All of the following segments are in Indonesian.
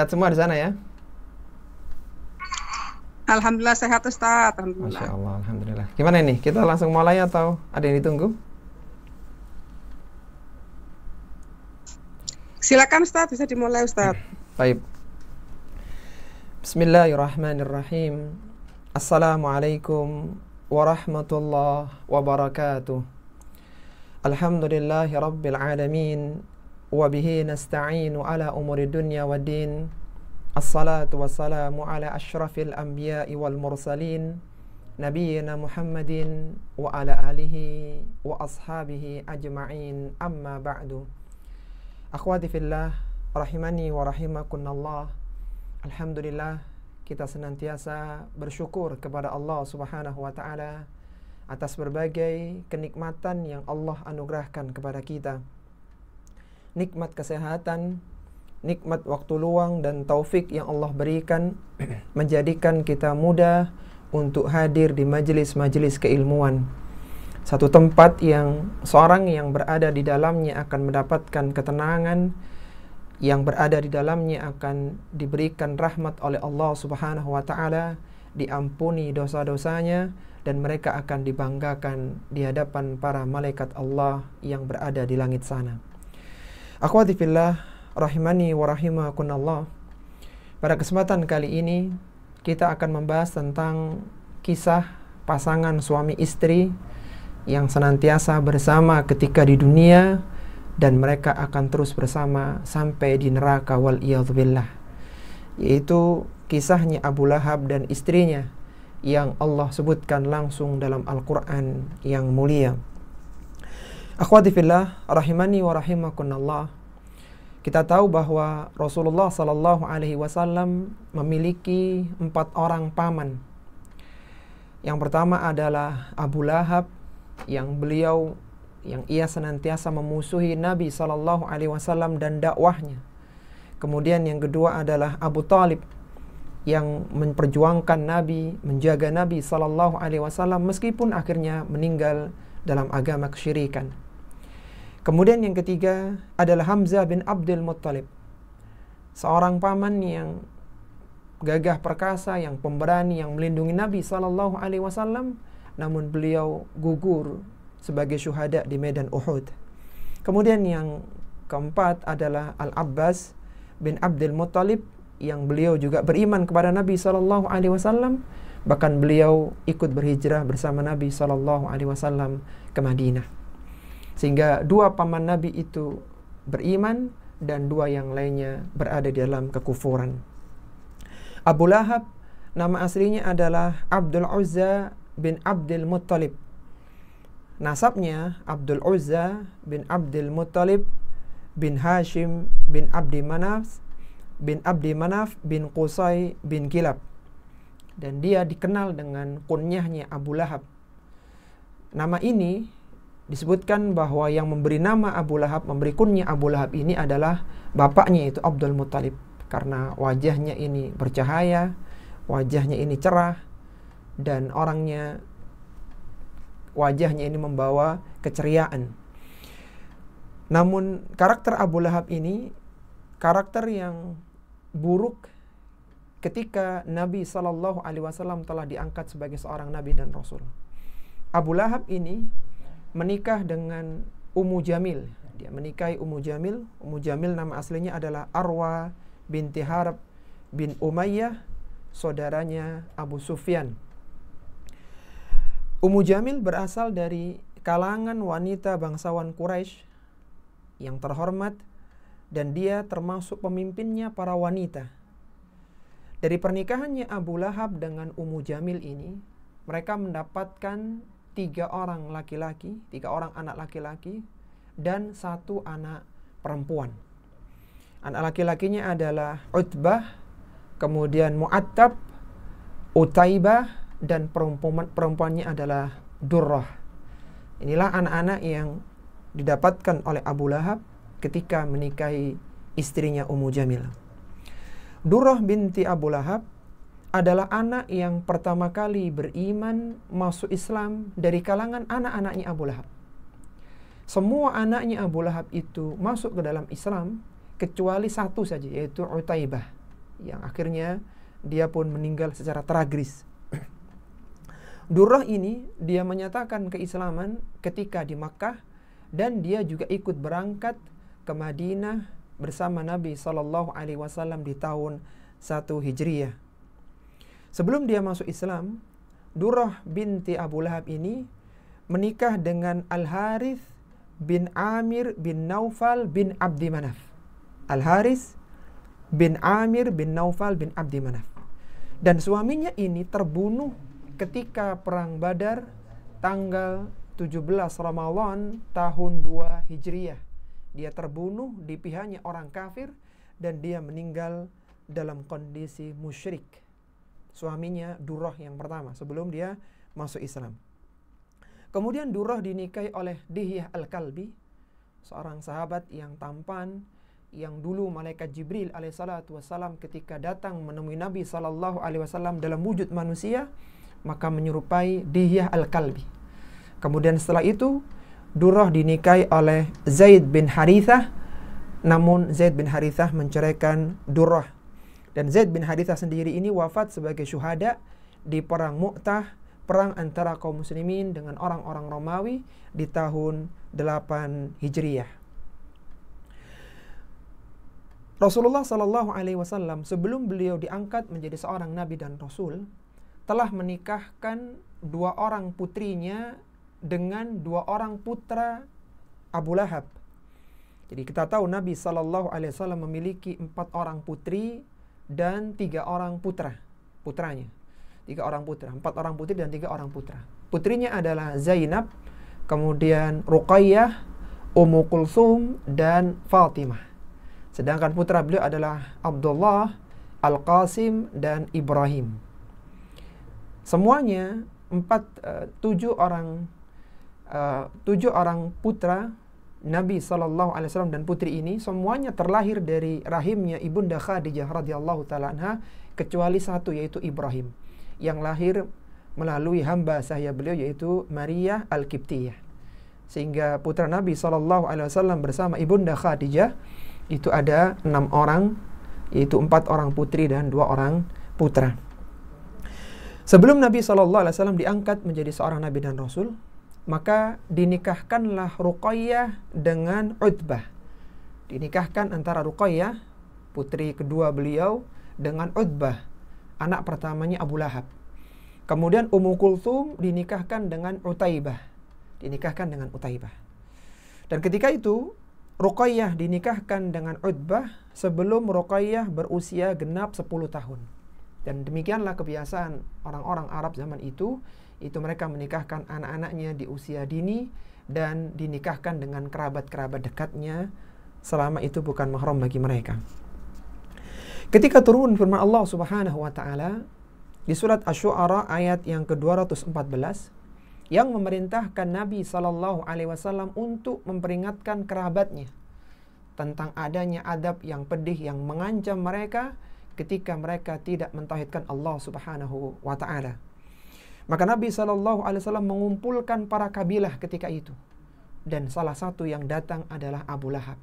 Sehat semua di sana ya? Alhamdulillah sehat Ustaz, Masya Alhamdulillah. Allah, Alhamdulillah. Gimana ini? Kita langsung mulai atau ada yang ditunggu? Silakan Ustaz, bisa dimulai Ustaz. Baik. Bismillahirrahmanirrahim. Assalamualaikum warahmatullahi wabarakatuh. Alhamdulillahi rabbil alamin. Wabihi nasta'inu ala umuri dunya wa din. Assalatu wassalamu ala ashrafil anbiya'i wal mursalin, nabiyyina Muhammadin wa ala alihi wa ashabihi ajma'in, amma ba'du. Akhwati fillah, rahimani wa rahimakunallah. Alhamdulillah, kita senantiasa bersyukur kepada Allah Subhanahu wa ta'ala atas berbagai kenikmatan yang Allah anugerahkan kepada kita. Nikmat kesehatan, nikmat waktu luang dan taufik yang Allah berikan menjadikan kita mudah untuk hadir di majelis-majelis keilmuan. Satu tempat yang seorang yang berada di dalamnya akan mendapatkan ketenangan, yang berada di dalamnya akan diberikan rahmat oleh Allah Subhanahu wa ta'ala, diampuni dosa-dosanya, dan mereka akan dibanggakan di hadapan para malaikat Allah yang berada di langit sana. Akhwati fillah, rahimani wa rahimakunallah. Pada kesempatan kali ini kita akan membahas tentang kisah pasangan suami istri yang senantiasa bersama ketika di dunia dan mereka akan terus bersama sampai di neraka wal iyadzubillah, yaitu kisahnya Abu Lahab dan istrinya yang Allah sebutkan langsung dalam Al-Quran yang mulia. Akhwati fillah, rahimani wa rahimakunallah. Kita tahu bahwa Rasulullah sallallahu alaihi wasallam memiliki 4 orang paman. Yang pertama adalah Abu Lahab, yang ia senantiasa memusuhi Nabi sallallahu alaihi wasallam dan dakwahnya. Kemudian yang kedua adalah Abu Talib, yang memperjuangkan Nabi, menjaga Nabi sallallahu alaihi wasallam meskipun akhirnya meninggal dalam agama kesyirikan. Kemudian yang ketiga adalah Hamzah bin Abdul Muttalib, seorang paman yang gagah perkasa, yang pemberani, yang melindungi Nabi sallallahu alaihi wasallam, namun beliau gugur sebagai syuhada di medan Uhud. Kemudian yang keempat adalah Al-Abbas bin Abdul Muttalib, yang beliau juga beriman kepada Nabi sallallahu alaihi wasallam, bahkan beliau ikut berhijrah bersama Nabi sallallahu alaihi wasallam ke Madinah. Sehingga 2 paman Nabi itu beriman dan 2 yang lainnya berada di dalam kekufuran. Abu Lahab, nama aslinya adalah Abdul Uzza bin Abdul Muttalib. Nasabnya Abdul Uzza bin Abdul Muttalib bin Hashim bin Abdi Manaf bin Qusay bin Kilab. Dan dia dikenal dengan kunyahnya Abu Lahab. Nama ini disebutkan bahwa yang memberi nama Abu Lahab, memberi kunyah Abu Lahab ini adalah bapaknya, yaitu Abdul Muttalib. Karena wajahnya ini bercahaya, wajahnya ini cerah, dan wajahnya ini membawa keceriaan. Namun karakter Abu Lahab ini karakter yang buruk ketika Nabi sallallahu alaihi wasallam telah diangkat sebagai seorang nabi dan rasul. Abu Lahab ini menikah dengan Ummu Jamil. Dia menikahi Ummu Jamil. Ummu Jamil nama aslinya adalah Arwa binti Harb bin Umayyah, saudaranya Abu Sufyan. Ummu Jamil berasal dari kalangan wanita bangsawan Quraisy yang terhormat, dan dia termasuk pemimpinnya para wanita. Dari pernikahannya Abu Lahab dengan Ummu Jamil ini, mereka mendapatkan 3 orang anak laki-laki dan 1 anak perempuan. Anak laki-lakinya adalah Utbah, kemudian Mu'attab, Utaibah, dan perempuannya adalah Durrah. Inilah anak-anak yang didapatkan oleh Abu Lahab ketika menikahi istrinya Ummu Jamil. Durrah binti Abu Lahab adalah anak yang pertama kali beriman masuk Islam dari kalangan anak-anaknya Abu Lahab. Semua anaknya Abu Lahab itu masuk ke dalam Islam kecuali 1 saja, yaitu Utaibah. yang akhirnya dia pun meninggal secara tragis. Durrah ini dia menyatakan keislaman ketika di Makkah, dan dia juga ikut berangkat ke Madinah bersama Nabi SAW di tahun 1 Hijriyah. Sebelum dia masuk Islam, Durrah binti Abu Lahab ini menikah dengan Al-Harith bin Amir bin Naufal bin Abdi Manaf. Al-Harith bin Amir bin Naufal bin Abdi Manaf. Dan suaminya ini terbunuh ketika Perang Badar tanggal 17 Ramadan tahun 2 Hijriyah. Dia terbunuh di pihaknya orang kafir dan dia meninggal dalam kondisi musyrik. Suaminya Durrah yang pertama sebelum dia masuk Islam. Kemudian Durrah dinikahi oleh Dihyah Al-Kalbi, seorang sahabat yang tampan, yang dulu malaikat Jibril alaihissalatu wassalam ketika datang menemui Nabi sallallahu alaihi wasallam dalam wujud manusia, maka menyerupai Dihyah Al-Kalbi. Kemudian setelah itu Durrah dinikahi oleh Zaid bin Harithah, namun Zaid bin Harithah menceraikan Durrah. Dan Zaid bin Harithah sendiri ini wafat sebagai syuhada di perang Mu'tah, perang antara kaum muslimin dengan orang-orang Romawi di tahun 8 Hijriyah. Rasulullah sallallahu alaihi wasallam sebelum beliau diangkat menjadi seorang nabi dan rasul telah menikahkan 2 orang putrinya dengan 2 orang putra Abu Lahab. Jadi kita tahu Nabi sallallahu alaihi wasallam memiliki 4 orang putri dan 3 orang putranya. 3 orang putra, 4 orang putri dan 3 orang putra. Putrinya adalah Zainab, kemudian Ruqayyah, Ummu Kulthum, dan Fatimah. Sedangkan putra beliau adalah Abdullah, Al-Qasim, dan Ibrahim. Semuanya 7 orang putra Nabi SAW dan putri ini semuanya terlahir dari rahimnya Ibunda Khadijah radhiyallahu ta'ala anha, kecuali satu, yaitu Ibrahim, yang lahir melalui hamba sahaya beliau, yaitu Maria Al-Qibtiyah. Sehingga putra Nabi SAW bersama Ibunda Khadijah itu ada 6 orang, yaitu 4 orang putri dan 2 orang putra. Sebelum Nabi SAW diangkat menjadi seorang nabi dan rasul, maka dinikahkanlah Ruqayyah dengan Utbah. Dinikahkan antara Ruqayyah, putri kedua beliau, dengan Utbah, anak pertamanya Abu Lahab. Kemudian Ummu Kulthum dinikahkan dengan Utaibah. Dan ketika itu Ruqayyah dinikahkan dengan Utbah sebelum Ruqayyah berusia genap 10 tahun. Dan demikianlah kebiasaan orang-orang Arab zaman itu mereka menikahkan anak-anaknya di usia dini dan dinikahkan dengan kerabat-kerabat dekatnya selama itu bukan mahram bagi mereka. Ketika turun firman Allah Subhanahu wa taala di surat Asy-Syu'ara ayat yang ke-214 yang memerintahkan Nabi sallallahu alaihi wasallam untuk memperingatkan kerabatnya tentang adanya adab yang pedih yang mengancam mereka ketika mereka tidak mentauhidkan Allah Subhanahu wa taala. Maka Nabi SAW mengumpulkan para kabilah ketika itu. Dan salah satu yang datang adalah Abu Lahab.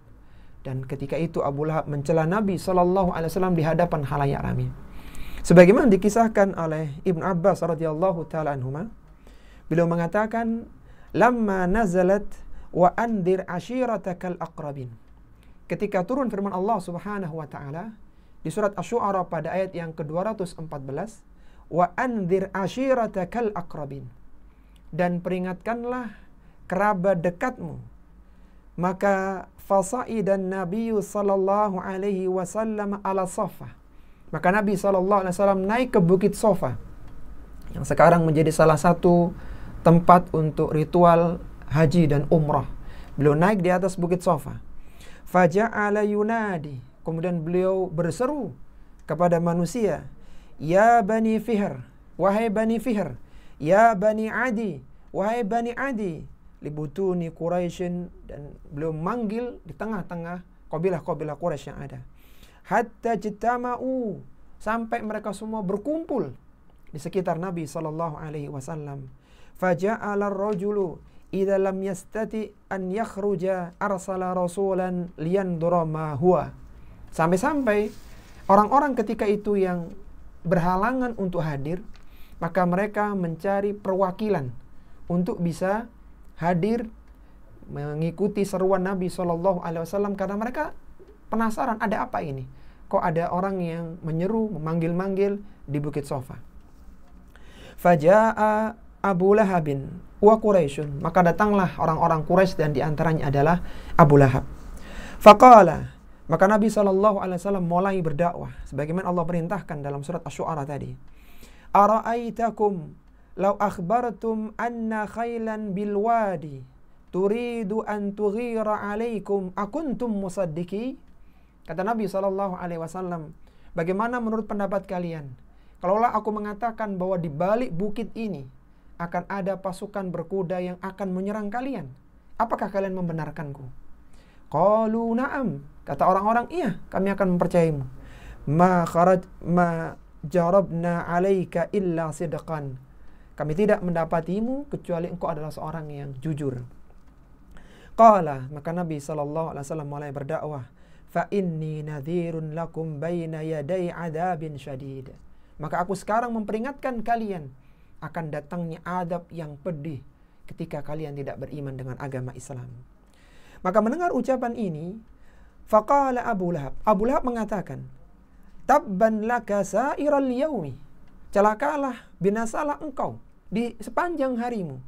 Dan ketika itu Abu Lahab mencela Nabi SAW di hadapan khalayak ramai. Sebagaimana dikisahkan oleh Ibnu Abbas radhiyallahu ta'ala anhuma, beliau mengatakan, "Lamma nazalat wa andir ashiratakal aqrabin." Ketika turun firman Allah Subhanahu wa taala di surat Asy-Syu'ara pada ayat yang ke-214, wa anzir ashiratakal aqrabin, dan peringatkanlah kerabat dekatmu. Maka fasaidan Nabi sallallahu alaihi wasallam ala Safa. Maka Nabi sallallahu alaihi wasallam naik ke Bukit Safa yang sekarang menjadi salah satu tempat untuk ritual haji dan umrah. Beliau naik di atas Bukit Safa. Faja'ala yunadi, kemudian beliau berseru kepada manusia, "Ya Bani Fihr, wahai Bani Fihr, ya Bani Adi, wahai Bani Adi, libutuni Quraisyin." Dan beliau manggil di tengah-tengah kabilah-kabilah Quraisy yang ada. Hatta jitama'u, sampai mereka semua berkumpul di sekitar Nabi sallallahu alaihi wasallam. Faja'ala ar-rajulu idza lam yastati an yakhruja arsala rasulan liyandura ma huwa. Sampai-sampai Orang-orang ketika itu yang berhalangan untuk hadir, maka mereka mencari perwakilan untuk bisa hadir mengikuti seruan Nabi SAW, karena mereka penasaran ada apa ini. Kok ada orang yang menyeru, memanggil-manggil di Bukit Sofa. Faja'a Abu Lahabin wa Quraisyun, maka datanglah orang-orang Quraisy dan diantaranya adalah Abu Lahab. Faqala, maka Nabi SAW mulai berdakwah sebagaimana Allah perintahkan dalam surat Asy-Syu'ara tadi. Ara'aitakum law akhbartum anna khailan bil wadi turidu an tughira alaikum akuntum musaddiki. Kata Nabi SAW, bagaimana menurut pendapat kalian kalaulah aku mengatakan bahwa di balik bukit ini akan ada pasukan berkuda yang akan menyerang kalian? Apakah kalian membenarkanku? Qalu na'am. Kata orang-orang, iya, kami akan mempercayaimu. Ma jarabna alaika illa sidqan. Kami tidak mendapatimu kecuali engkau adalah seorang yang jujur. Qala, maka Nabi SAW mulai berdakwah. Fa inni nadhirun lakum baina yaday adabin syadid. Maka aku sekarang memperingatkan kalian akan datangnya adab yang pedih ketika kalian tidak beriman dengan agama Islam. Maka mendengar ucapan ini, faqala Abu Lahab. Abu Lahab mengatakan, tabban laka sa'iral yaumi. Celakalah, binasalah engkau di sepanjang harimu.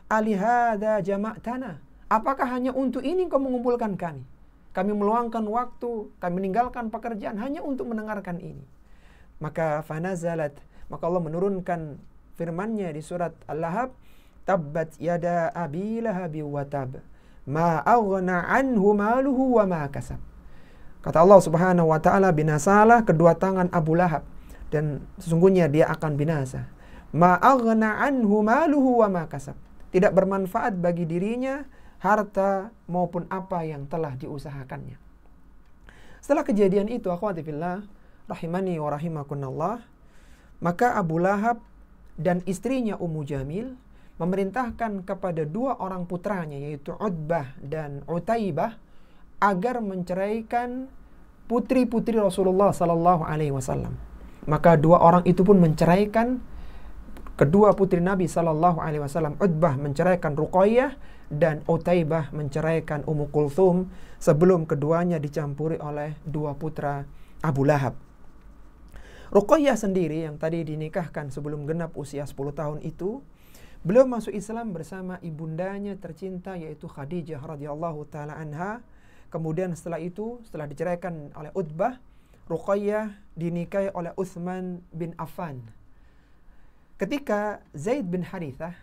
Alihada jama'tana. Apakah hanya untuk ini kau mengumpulkan kami? Kami meluangkan waktu, kami meninggalkan pekerjaan hanya untuk mendengarkan ini. Maka fanazalat, maka Allah menurunkan firman-Nya di surat Al-Lahab, tabbat yada abi lahabi wa tab, ma aghna anhu maluhu wa ma kasab. Kata Allah Subhanahu wa taala, binasalah kedua tangan Abu Lahab dan sesungguhnya dia akan binasa. Ma aghna anhu maluhu wa ma kasab. Tidak bermanfaat bagi dirinya harta maupun apa yang telah diusahakannya. Setelah kejadian itu, akhwati fillah rahimani wa rahimakunallah, maka Abu Lahab dan istrinya Ummu Jamil memerintahkan kepada dua orang putranya, yaitu Utbah dan Utaibah, agar menceraikan putri-putri Rasulullah sallallahu alaihi wasallam. Maka dua orang itu pun menceraikan kedua putri Nabi sallallahu alaihi wasallam. Utbah menceraikan Ruqayyah dan Utaibah menceraikan Ummu Kulthum sebelum keduanya dicampuri oleh dua putra Abu Lahab. Ruqayyah sendiri yang tadi dinikahkan sebelum genap usia 10 tahun itu, beliau masuk Islam bersama ibundanya tercinta yaitu Khadijah radhiyallahu taala anha. Kemudian setelah itu, setelah diceraikan oleh Utbah, Ruqayyah dinikahi oleh Utsman bin Affan. Ketika Zaid bin Harithah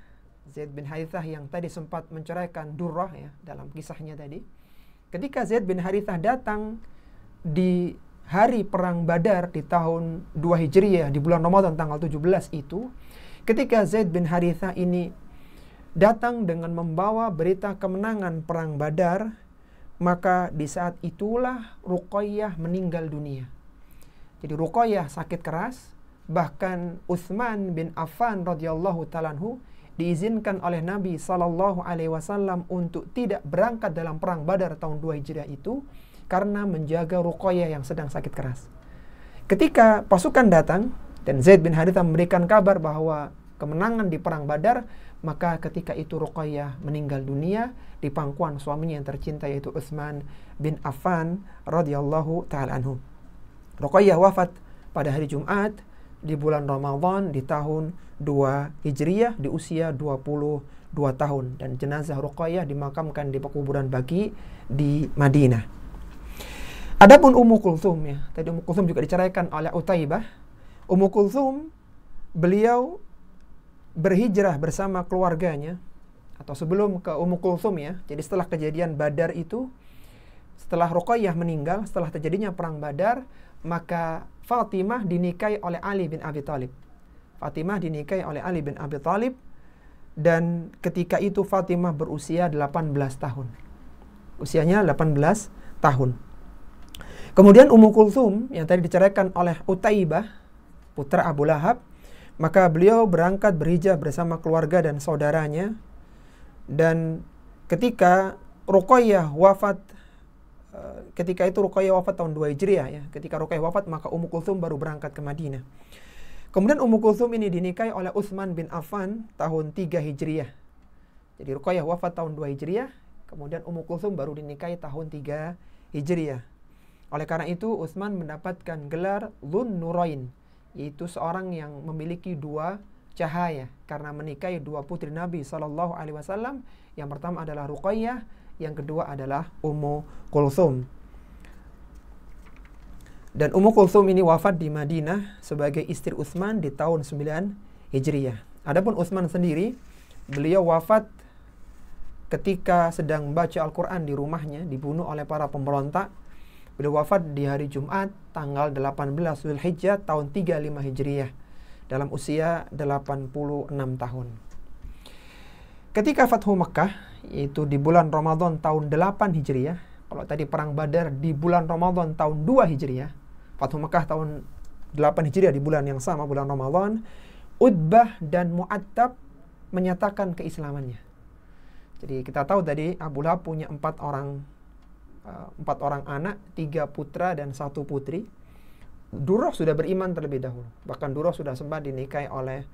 yang tadi sempat menceraikan Durrah ya dalam kisahnya tadi, ketika Zaid bin Harithah datang di hari perang Badar di tahun 2 Hijriah di bulan Ramadan tanggal 17 itu, ketika Zaid bin Harithah ini datang dengan membawa berita kemenangan perang Badar, maka di saat itulah Ruqayyah meninggal dunia. Jadi Ruqayyah sakit keras, bahkan Utsman bin Affan radhiyallahu ta'ala anhu diizinkan oleh Nabi sallallahu alaihi wasallam untuk tidak berangkat dalam perang Badar tahun 2 Hijriah itu karena menjaga Ruqayyah yang sedang sakit keras. Ketika pasukan datang dan Zaid bin Harithah memberikan kabar bahwa kemenangan di perang Badar, maka ketika itu Ruqayyah meninggal dunia di pangkuan suaminya yang tercinta yaitu Utsman bin Affan radhiyallahu ta'ala anhu. Ruqayyah wafat pada hari Jumat di bulan Ramadan di tahun 2 Hijriah di usia 22 tahun, dan jenazah Ruqayyah dimakamkan di pekuburan Baqi di Madinah. Adapun Ummu Kulthum ya, tadi Ummu Kulthum juga diceraikan oleh Utaibah. Ummu Kulthum beliau berhijrah bersama keluarganya, atau sebelum ke Ummu Kulthum ya. Jadi setelah kejadian Badar itu, setelah Ruqayyah meninggal, setelah terjadinya perang Badar, maka Fatimah dinikahi oleh Ali bin Abi Thalib. Fatimah dinikahi oleh Ali bin Abi Thalib, dan ketika itu Fatimah berusia 18 tahun. Usianya 18 tahun. Kemudian Ummu Kulthum yang tadi diceraikan oleh Utaibah, putra Abu Lahab, maka beliau berangkat berhijrah bersama keluarga dan saudaranya. Dan ketika Ruqayyah wafat ketika itu Ruqayyah wafat tahun 2 Hijriah ya. Ketika Ruqayyah wafat, maka Ummu Kulthum baru berangkat ke Madinah. Kemudian Ummu Kulthum ini dinikahi oleh Utsman bin Affan tahun 3 Hijriah. Jadi Ruqayyah wafat tahun 2 Hijriah, kemudian Ummu Kulthum baru dinikahi tahun 3 Hijriah. Oleh karena itu Utsman mendapatkan gelar Dzun Nurain, yaitu seorang yang memiliki 2 cahaya karena menikahi 2 putri Nabi SAW. Yang pertama adalah Ruqayyah, yang kedua adalah Ummu Kulthum. Dan Ummu Kulthum ini wafat di Madinah sebagai istri Utsman di tahun 9 Hijriah. Adapun Utsman sendiri, beliau wafat ketika sedang membaca Al-Quran di rumahnya, dibunuh oleh para pemberontak. Beliau wafat di hari Jumat tanggal 18 Zulhijjah tahun 35 Hijriah dalam usia 86 tahun. Ketika Fathu Makkah, yaitu di bulan Ramadan tahun 8 Hijriah, kalau tadi perang Badar di bulan Ramadan tahun 2 Hijriah, Fathu Makkah tahun 8 Hijriah di bulan yang sama, bulan Ramadan, Utbah dan Mu'attab menyatakan keislamannya. Jadi kita tahu tadi Abu Lahab punya 4 orang anak, 3 putra dan 1 putri. Durrah sudah beriman terlebih dahulu. Bahkan Durrah sudah sempat dinikahi oleh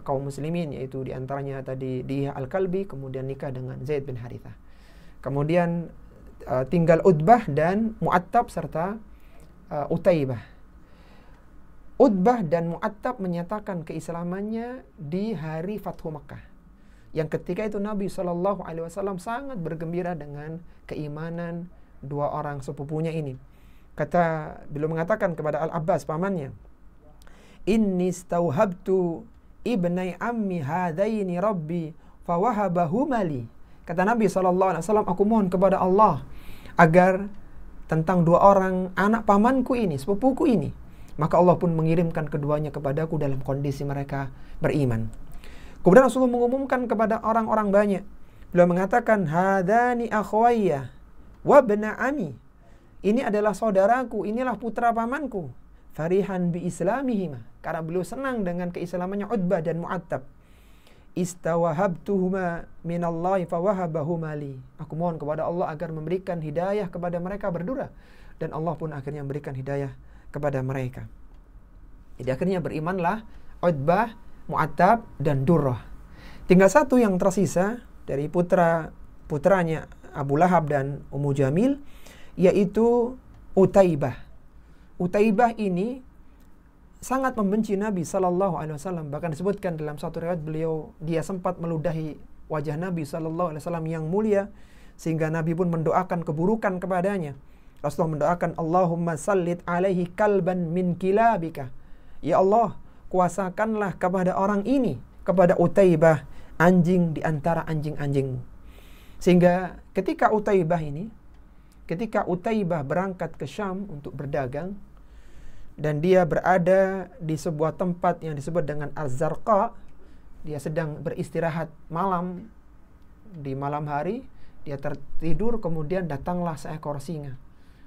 kaum muslimin, yaitu diantaranya tadi Diyah Al-Kalbi, kemudian nikah dengan Zaid bin Harithah. Kemudian tinggal Utbah dan Mu'attab serta Utaibah. Utbah dan Mu'attab menyatakan keislamannya di hari Fathu Makkah, yang ketika itu Nabi SAW sangat bergembira dengan keimanan 2 orang sepupunya ini. Beliau mengatakan kepada Al-Abbas pamannya, "Inni stauhabtu ibnai ammi hadaini rabbi fawahabahuma li." Kata Nabi SAW, aku mohon kepada Allah agar tentang 2 orang anak pamanku ini, sepupuku ini, maka Allah pun mengirimkan keduanya kepadaku dalam kondisi mereka beriman. Kemudian Rasulullah mengumumkan kepada orang-orang banyak. Beliau mengatakan, "Hadani akhwayya wa ibna ami." Ini adalah saudaraku, inilah putra pamanku. Farihan bi islamihima, karena beliau senang dengan keislamannya Utbah dan Mu'attab. Istawahabtuhuma minallahi fawahabahuma li. Aku mohon kepada Allah agar memberikan hidayah kepada mereka berdua, dan Allah pun akhirnya memberikan hidayah kepada mereka. Jadi akhirnya berimanlah Utbah, Mu'attab dan Durrah. Tinggal 1 yang tersisa dari putranya Abu Lahab dan Ummu Jamil, yaitu Utaibah. Utaibah ini sangat membenci Nabi SAW. Bahkan disebutkan dalam satu riwayat dia sempat meludahi wajah Nabi SAW yang mulia, sehingga Nabi pun mendoakan keburukan kepadanya. Rasulullah mendoakan, "Allahumma sallit alaihi kalban min kilabika." Ya Allah, kuasakanlah kepada orang ini, kepada Utaibah, anjing di antara anjing-anjingmu. Sehingga ketika Utaibah berangkat ke Syam untuk berdagang, dan dia berada di sebuah tempat yang disebut dengan Az-Zarqa, dia sedang beristirahat malam, di malam hari, dia tertidur, kemudian datanglah seekor singa.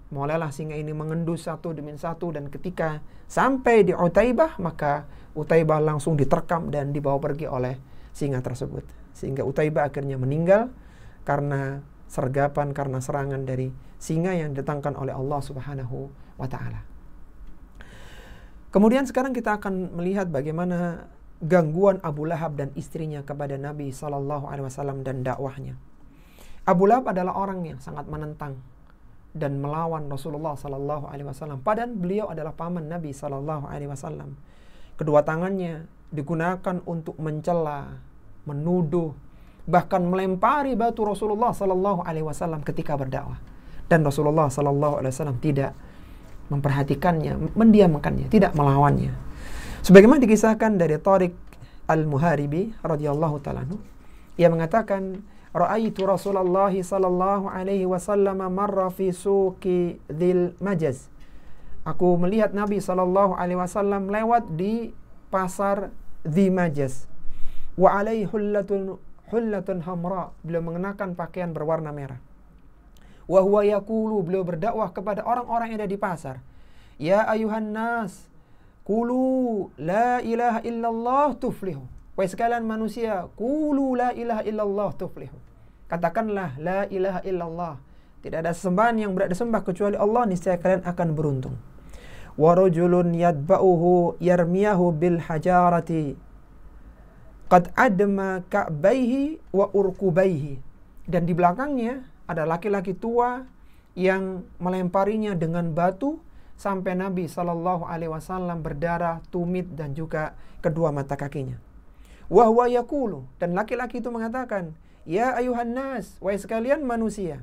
Mulailah singa ini mengendus satu demi satu, dan ketika sampai di Utaibah, maka Utaibah langsung diterkam dan dibawa pergi oleh singa tersebut. Sehingga Utaibah akhirnya meninggal karena sergapan, karena serangan dari singa yang didatangkan oleh Allah Subhanahu wa Ta'ala. Kemudian sekarang kita akan melihat bagaimana gangguan Abu Lahab dan istrinya kepada Nabi SAW dan dakwahnya. Abu Lahab adalah orang yang sangat menentang dan melawan Rasulullah SAW. Padahal beliau adalah paman Nabi SAW. Kedua tangannya digunakan untuk mencela, menuduh, bahkan melempari batu Rasulullah SAW ketika berdakwah. Dan Rasulullah SAW tidak memperhatikannya, mendiamkannya, tidak melawannya. Sebagaimana dikisahkan dari Tariq Al-Muharibi radhiyallahu ta'ala anhu, ia mengatakan, "Ra'aitu Rasulullah sallallahu alaihi wasallam marra fi suqi Dzil Majaz." Aku melihat Nabi sallallahu alaihi wasallam lewat di pasar Dzil Majaz. Wa alaihi hullatun hamra. Beliau mengenakan pakaian berwarna merah. Wa huwa yaqulu, beliau berdakwah kepada orang-orang yang ada di pasar. "Ya ayuhan nas, qulu la ilaha illallah tuflihu." Wahai sekalian manusia, qulu la ilaha illallah tuflihu. Katakanlah la ilaha illallah, Tidak ada sesembahan yang berhak disembah kecuali Allah, niscaya kalian akan beruntung. Wa rajulun yadba'uhu yarmiyahu bil hajarati qad adma ka'baihi wa urkubaihi. Dan di belakangnya ada laki-laki tua yang melemparinya dengan batu sampai Nabi SAW berdarah tumit dan juga kedua mata kakinya. Wa huwa yaqulu, dan laki-laki itu mengatakan, ya ayuhan nas, wahai sekalian manusia,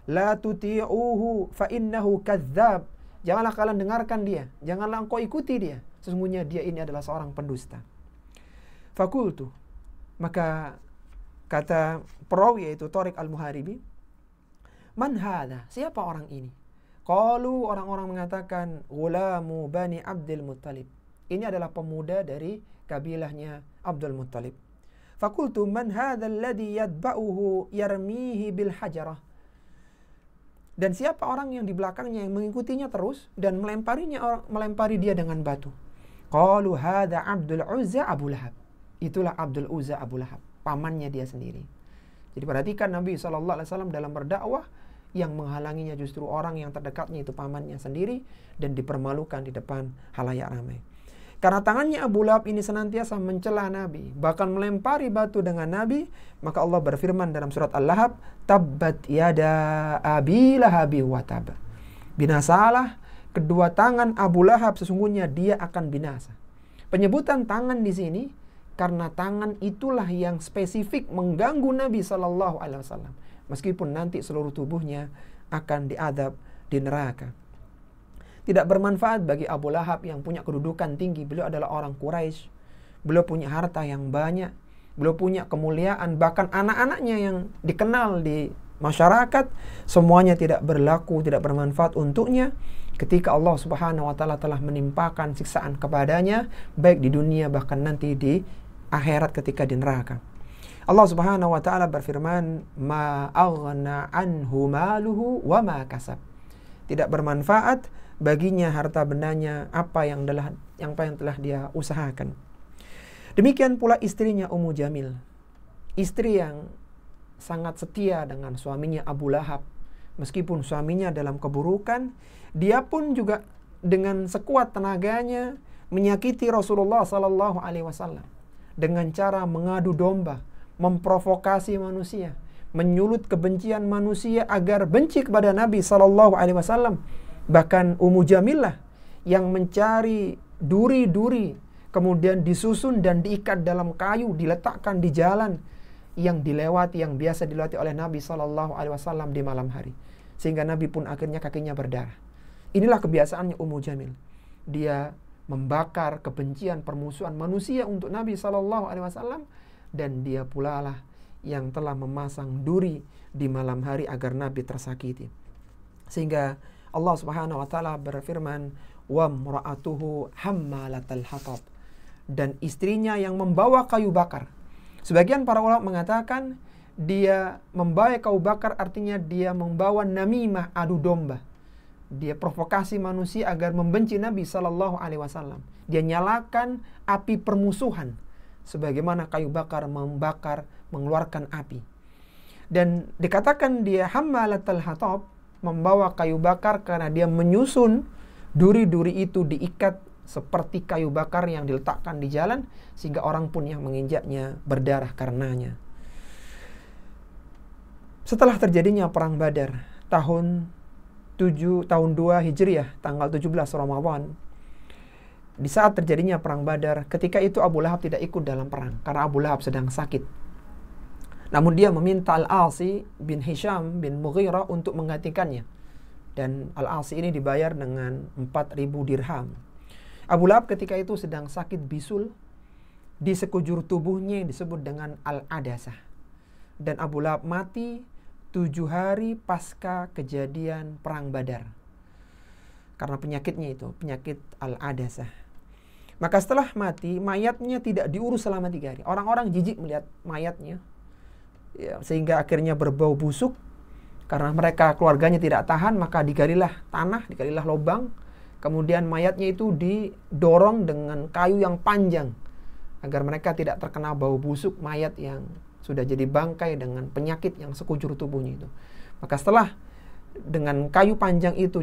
la tuti'uhu fa innahu kadzdzab. Janganlah kalian dengarkan dia, janganlah engkau ikuti dia, sesungguhnya dia ini adalah seorang pendusta. Fakultu, maka kata perawi yaitu Thariq al-Muharibi, man hadha, siapa orang ini? Qalu, orang-orang mengatakan, ghulamu bani Abdul Muttalib. Ini adalah pemuda dari kabilahnya Abdul Muttalib. Fakultu man hadha alladhi yadba'uhu yarmihi bil hajarah. Dan siapa orang yang di belakangnya yang mengikutinya terus dan melempari dia dengan batu? Qalu hadha Abdul Uzza Abu Lahab. Itulah Abdul Uzza Abu Lahab, pamannya dia sendiri. Jadi perhatikan Nabi SAW dalam berdakwah, yang menghalanginya justru orang yang terdekatnya itu pamannya sendiri, dan dipermalukan di depan halayak ramai. Karena tangannya Abu Lahab ini senantiasa mencela Nabi, bahkan melempari batu dengan Nabi, maka Allah berfirman dalam surat Al-Lahab, tabbat yada abi lahabi wa tab. Binasalah kedua tangan Abu Lahab, sesungguhnya dia akan binasa. Penyebutan tangan di sini karena tangan itulah yang spesifik mengganggu Nabi SAW, meskipun nanti seluruh tubuhnya akan diadab di neraka. Tidak bermanfaat bagi Abu Lahab yang punya kedudukan tinggi. Beliau adalah orang Quraisy, beliau punya harta yang banyak, beliau punya kemuliaan, bahkan anak-anaknya yang dikenal di masyarakat, semuanya tidak berlaku, tidak bermanfaat untuknya ketika Allah Subhanahu wa Ta'ala telah menimpakan siksaan kepadanya, baik di dunia bahkan nanti di akhirat ketika di neraka. Allah Subhanahu wa Ta'ala berfirman, ma aghna anhu maluhu wa ma kasab. Tidak bermanfaat baginya harta bendanya apa yang telah dia usahakan. Demikian pula istrinya Ummu Jamil, istri yang sangat setia dengan suaminya Abu Lahab. Meskipun suaminya dalam keburukan, dia pun juga dengan sekuat tenaganya menyakiti Rasulullah SAW dengan cara mengadu domba, memprovokasi manusia, menyulut kebencian manusia agar benci kepada Nabi SAW. Bahkan Ummu Jamilah yang mencari duri-duri, kemudian disusun dan diikat dalam kayu, diletakkan di jalan yang biasa dilewati oleh Nabi SAW di malam hari, sehingga Nabi pun akhirnya kakinya berdarah. Inilah kebiasaannya Ummu Jamil. Dia membakar kebencian, permusuhan manusia untuk Nabi SAW, dan dia pula lah yang telah memasang duri di malam hari agar Nabi tersakiti. Sehingga Allah Subhanahu wa Ta'ala berfirman, wa mra'atuhu hammalatal hatab, dan istrinya yang membawa kayu bakar. Sebagian para ulama mengatakan dia membawa kayu bakar artinya dia membawa namimah, adu domba. Dia provokasi manusia agar membenci Nabi SAW. Dia nyalakan api permusuhan, sebagaimana kayu bakar membakar, mengeluarkan api. Dan dikatakan dia hammalatal hatab, membawa kayu bakar karena dia menyusun duri-duri itu diikat seperti kayu bakar yang diletakkan di jalan, sehingga orang pun yang menginjaknya berdarah karenanya. Setelah terjadinya perang Badar tahun 2 Hijriah, tanggal 17 Ramadan, di saat terjadinya perang Badar, ketika itu Abu Lahab tidak ikut dalam perang karena Abu Lahab sedang sakit. Namun dia meminta Al-Asi bin Hisham bin Mughirah untuk menggantikannya, dan Al-Asi ini dibayar dengan 4.000 dirham. Abu Lahab ketika itu sedang sakit bisul, di sekujur tubuhnya yang disebut dengan Al-Adasah, dan Abu Lahab mati 7 hari pasca kejadian perang Badar karena penyakitnya itu, penyakit Al-Adasah. Maka setelah mati, mayatnya tidak diurus selama 3 hari. Orang-orang jijik melihat mayatnya, ya, sehingga akhirnya berbau busuk. Karena mereka keluarganya tidak tahan, maka digalilah tanah, digalilah lubang, kemudian mayatnya itu didorong dengan kayu yang panjang agar mereka tidak terkena bau busuk mayat yang sudah jadi bangkai dengan penyakit yang sekujur tubuhnya itu. Maka setelah dengan kayu panjang itu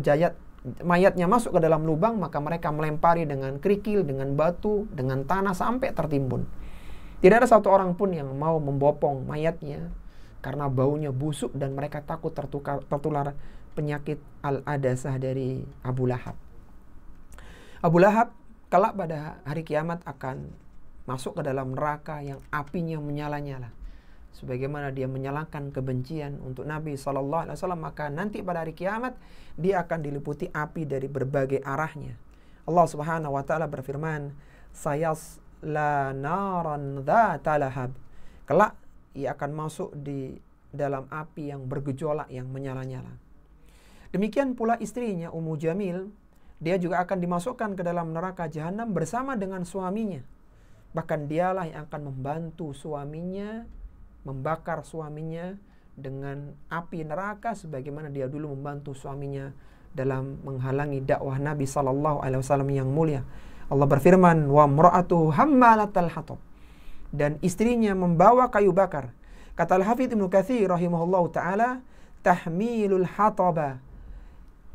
mayatnya masuk ke dalam lubang, maka mereka melempari dengan kerikil, dengan batu, dengan tanah sampai tertimbun. Tidak ada satu orang pun yang mau membopong mayatnya karena baunya busuk dan mereka takut tertular penyakit al-adasah dari Abu Lahab. Abu Lahab kelak pada hari kiamat akan masuk ke dalam neraka yang apinya menyala-nyala. Sebagaimana dia menyalakan kebencian untuk Nabi SAW, maka nanti pada hari kiamat dia akan diliputi api dari berbagai arahnya. Allah Subhanahu wa taala berfirman, sayasla naran dzata lahab. Kelak ia akan masuk di dalam api yang bergejolak, yang menyala-nyala. Demikian pula istrinya Ummu Jamil, dia juga akan dimasukkan ke dalam neraka jahanam bersama dengan suaminya. Bahkan dialah yang akan membantu suaminya, membakar suaminya dengan api neraka sebagaimana dia dulu membantu suaminya dalam menghalangi dakwah Nabi SAW yang mulia. Allah berfirman, wa imra'atuhu hammalatal hatab, dan istrinya membawa kayu bakar. Kata Al-Hafidz Ibnu Katsir rahimahullahu taala, tahmilul hataba.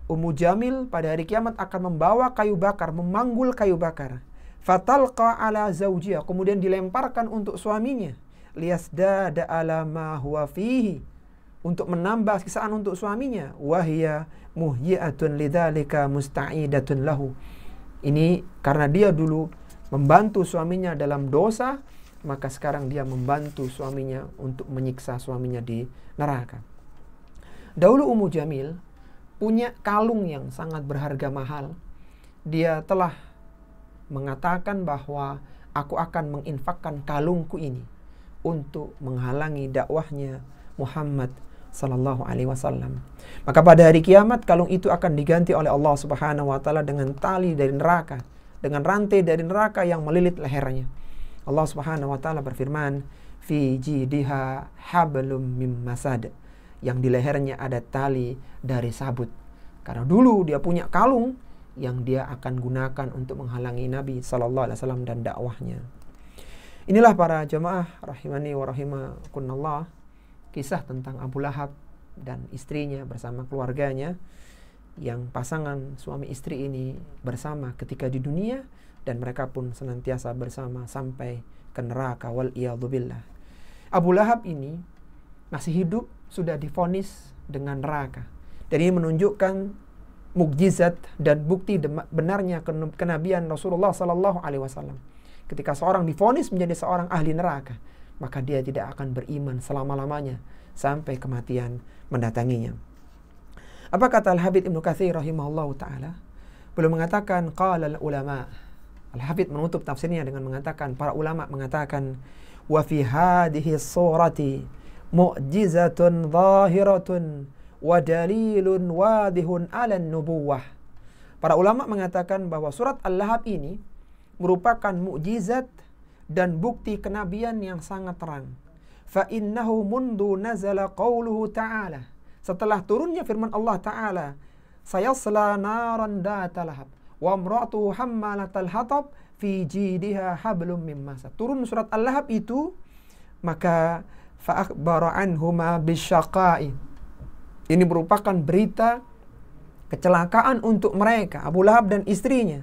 Ummu Jamil pada hari kiamat akan membawa kayu bakar, memanggul kayu bakar. Fatalqa ala zawjiha, kemudian dilemparkan untuk suaminya. Liyasdada ala ma huwa fihi, untuk menambah siksaan untuk suaminya. Wahya muhyi'atun lidzalika musta'idatun lahu. Ini karena dia dulu membantu suaminya dalam dosa, maka sekarang dia membantu suaminya untuk menyiksa suaminya di neraka. Dahulu Ummu Jamil punya kalung yang sangat berharga mahal. Dia telah mengatakan bahwa aku akan menginfakkan kalungku ini untuk menghalangi dakwahnya Muhammad sallallahu alaihi wasallam. Maka pada hari kiamat kalung itu akan diganti oleh Allah Subhanahu wa taala dengan tali dari neraka, dengan rantai dari neraka yang melilit lehernya. Allah Subhanahu wa taala berfirman, fi jidiha hablum mim masad, yang di lehernya ada tali dari sabut. Karena dulu dia punya kalung yang dia akan gunakan untuk menghalangi Nabi sallallahu alaihi wasallam dan dakwahnya. Inilah para jemaah rahimani wa rahimakumullah, kisah tentang Abu Lahab dan istrinya bersama keluarganya, yang pasangan suami istri ini bersama ketika di dunia dan mereka pun senantiasa bersama sampai ke neraka, wal iyadzu billah. Abu Lahab ini masih hidup sudah divonis dengan neraka. Dan ini menunjukkan mukjizat dan bukti benarnya kenabian Rasulullah sallallahu alaihi wasallam. Ketika seorang divonis menjadi seorang ahli neraka, maka dia tidak akan beriman selama-lamanya sampai kematian mendatanginya. Apa kata Al-Hafidz Ibnu Katsir rahimahullahu taala? Beliau mengatakan qala ulama. Al-Hafidz menutup tafsirnya dengan mengatakan, para ulama mengatakan, wa fi hadhihi surati mu'jizatun zahiratun wa dalilun wadihun 'ala nubuwah. Para ulama mengatakan bahwa surat Al-Lahab ini merupakan mukjizat dan bukti kenabian yang sangat terang. Fa innahu mundu nazala qauluhu ta'ala, setelah turunnya firman Allah Ta'ala, sayasla naran dzata lahab wa imra'atuhu hammalatal hatab fi jidiha hablum mim masad. Turun surat Al-Lahab itu, maka fa akhbara anhuma bisyaqa'i. Ini merupakan berita kecelakaan untuk mereka, Abu Lahab dan istrinya.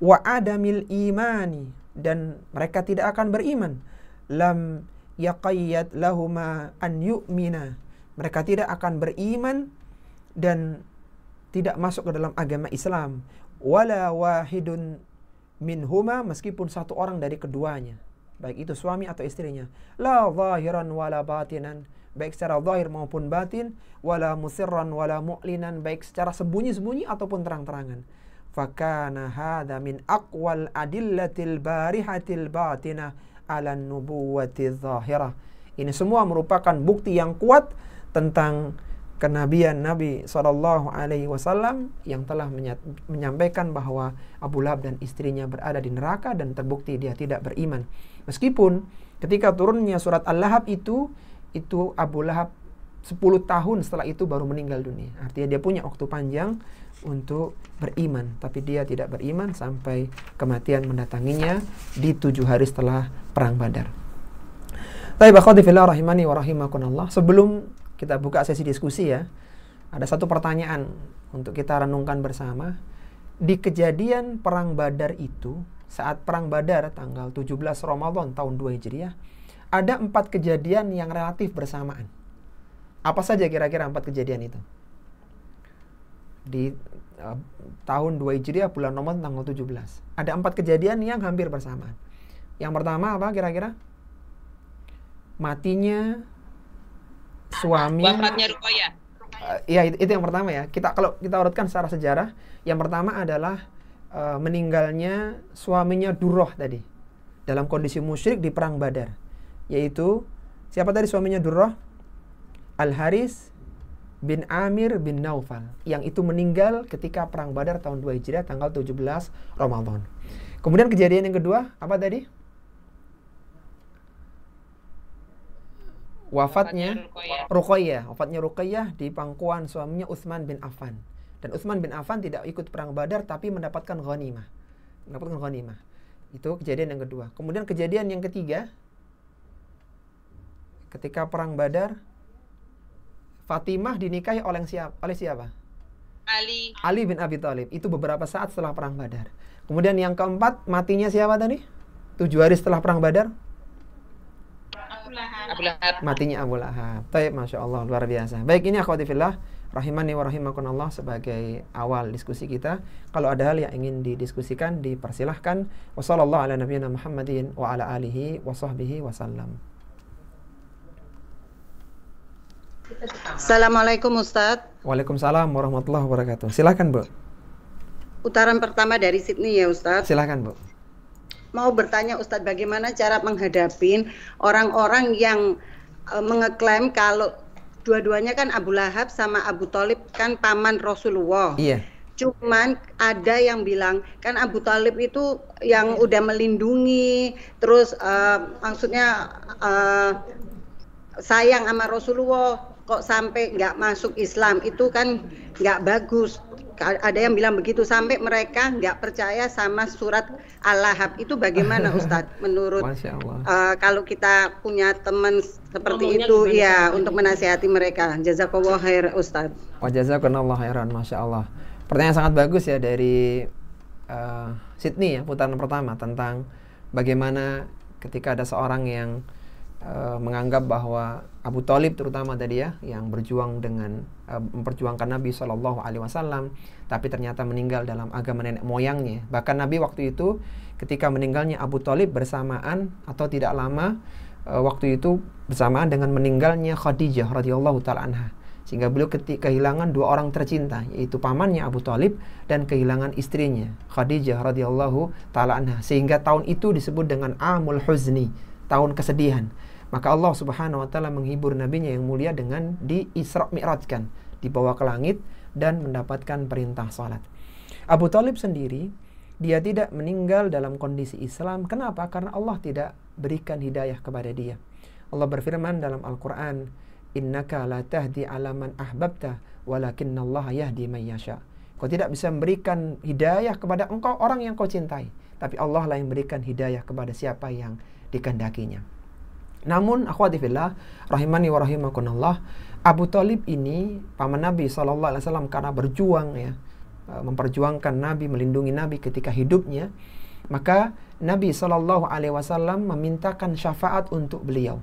Wa adamil imani, dan mereka tidak akan beriman. Lam yaqayyad lahuma an yu'mina, mereka tidak akan beriman dan tidak masuk ke dalam agama Islam. Wala wahidun minhuma, meskipun satu orang dari keduanya, baik itu suami atau istrinya. La zahiran wala batinan, baik secara zahir maupun batin. Wala musirran wala mu'linan, baik secara sembunyi-sembunyi ataupun terang-terangan. Fakana hadha min aqwal adillatil barihatil batinah ala nubuwati zahirah. Ini semua merupakan bukti yang kuat tentang kenabian Nabi SAW yang telah menyampaikan bahwa Abu Lahab dan istrinya berada di neraka dan terbukti dia tidak beriman. Meskipun ketika turunnya surat Al-Lahab itu Abu Lahab 10 tahun setelah itu baru meninggal dunia. Artinya dia punya waktu panjang untuk beriman, tapi dia tidak beriman sampai kematian mendatanginya di 7 hari setelah perang Badar. Baik, akhwati fillah rahimani wa rahimakumullah. Sebelum kita buka sesi diskusi ya, ada satu pertanyaan untuk kita renungkan bersama. Di kejadian Perang Badar itu, saat Perang Badar tanggal 17 Ramadan tahun 2 Hijriah, ada 4 kejadian yang relatif bersamaan. Apa saja kira-kira 4 kejadian itu? Di tahun 2 Hijriah bulan Ramadan tanggal 17. Ada 4 kejadian yang hampir bersamaan. Yang pertama apa kira-kira? Matinya suami. Wafatnya Ruqayyah. Ya itu yang pertama ya. Kalau kita urutkan secara sejarah, yang pertama adalah meninggalnya suaminya Durrah tadi dalam kondisi musyrik di Perang Badar. Yaitu siapa tadi suaminya Durrah? Al-Haris bin Amir bin Naufal, yang itu meninggal ketika Perang Badar tahun 2 Hijriah tanggal 17 Ramadan. Kemudian kejadian yang kedua, apa tadi? Wafatnya Ruqayyah. Wafatnya Ruqayyah di pangkuan suaminya Utsman bin Affan. Dan Utsman bin Affan tidak ikut Perang Badar tapi mendapatkan ghanimah. Itu kejadian yang kedua. Kemudian kejadian yang ketiga, ketika Perang Badar, Fatimah dinikahi oleh siapa? Ali bin Abi Thalib. Itu beberapa saat setelah Perang Badar. Kemudian yang keempat, matinya siapa tadi? 7 hari setelah Perang Badar? Abu Lahab. Matinya Abu Lahab. Baik, Masya Allah, luar biasa. Baik, ini akhwati fillah, rahimani wa rahimakumullah, sebagai awal diskusi kita. Kalau ada hal yang ingin didiskusikan, dipersilahkan. Wassallallahu ala nabiyyina Muhammadin wa ala alihi wa sahbihi wasallam. Assalamualaikum Ustadz. Waalaikumsalam warahmatullahi wabarakatuh. Silakan, Bu. Putaran pertama dari Sydney ya Ustadz. Silakan, Bu. Mau bertanya Ustadz, bagaimana cara menghadapi orang-orang yang mengeklaim kalau dua-duanya kan Abu Lahab sama Abu Thalib kan paman Rasulullah. Iya. Cuman ada yang bilang kan Abu Thalib itu yang udah melindungi, terus maksudnya sayang sama Rasulullah, kok sampai nggak masuk Islam, itu kan nggak bagus. Ada yang bilang begitu, sampai mereka nggak percaya sama surat Al-Lahab. Itu bagaimana Ustadz menurut kalau kita punya teman seperti itu ya, untuk menasihati mereka. Jazakallah khair Ustadz. Wa jazakallahu khairan, Masya Allah. Pertanyaan sangat bagus ya dari Sydney ya, putaran pertama, tentang bagaimana ketika ada seorang yang menganggap bahwa Abu Thalib terutama tadi ya, yang berjuang dengan memperjuangkan Nabi SAW, tapi ternyata meninggal dalam agama nenek moyangnya. Bahkan Nabi waktu itu ketika meninggalnya Abu Thalib bersamaan atau tidak lama waktu itu bersamaan dengan meninggalnya Khadijah radhiyallahu taala anha, sehingga beliau kehilangan 2 orang tercinta, yaitu pamannya Abu Thalib dan kehilangan istrinya Khadijah radhiyallahu taala anha, sehingga tahun itu disebut dengan Amul Huzni, tahun kesedihan. Maka Allah Subhanahu wa taala menghibur nabinya yang mulia dengan di Isra Mi'rajkan, dibawa ke langit dan mendapatkan perintah salat. Abu Thalib sendiri dia tidak meninggal dalam kondisi Islam. Kenapa? Karena Allah tidak berikan hidayah kepada dia. Allah berfirman dalam Al-Qur'an, "Innaka la tahdi 'ala man ahbabta, walakinallaha yahdi man yasha." Kau tidak bisa memberikan hidayah kepada engkau orang yang kau cintai, tapi Allah lah yang memberikan hidayah kepada siapa yang dikehendakinya. Namun akhwati fillah rahimani wa rahimakumullah, Abu Thalib ini paman Nabi SAW karena berjuang ya, memperjuangkan Nabi, melindungi Nabi ketika hidupnya, maka Nabi SAW memintakan syafaat untuk beliau.